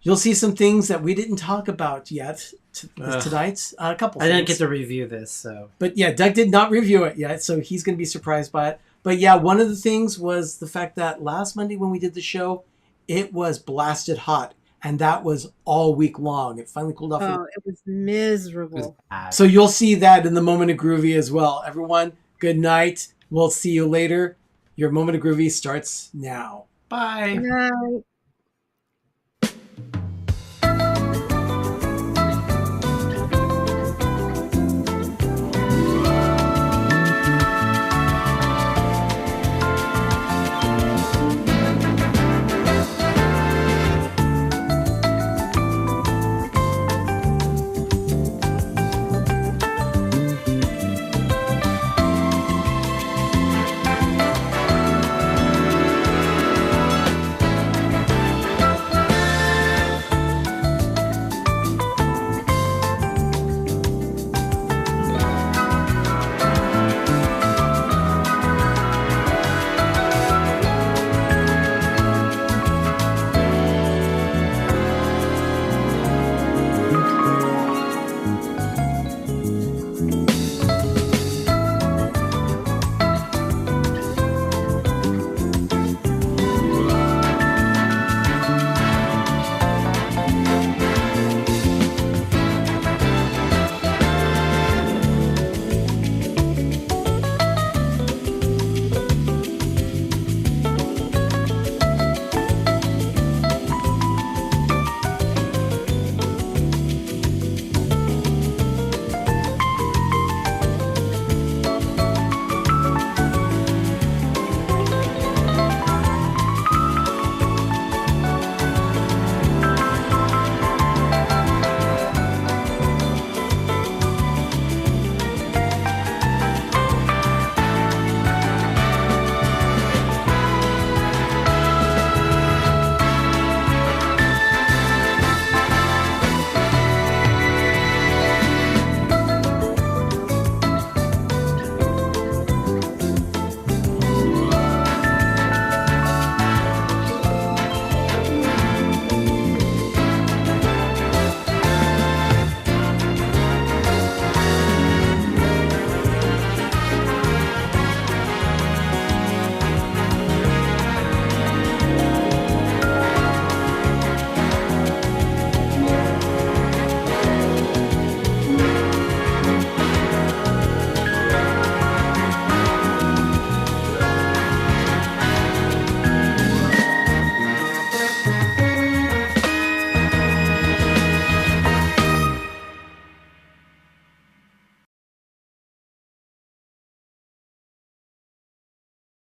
S8: You'll see some things that we didn't talk about yet tonight. A couple things.
S9: I didn't get to review this, so.
S8: But yeah, Doug did not review it yet, so he's going to be surprised by it. But yeah, one of the things was the fact that last Monday when we did the show, it was blasted hot. And that was all week long. It finally cooled off.
S4: Oh, it was miserable.
S8: So you'll see that in the Moment of Groovy as well. Everyone, good night. We'll see you later. Your Moment of Groovy starts now. Bye.
S4: Good night.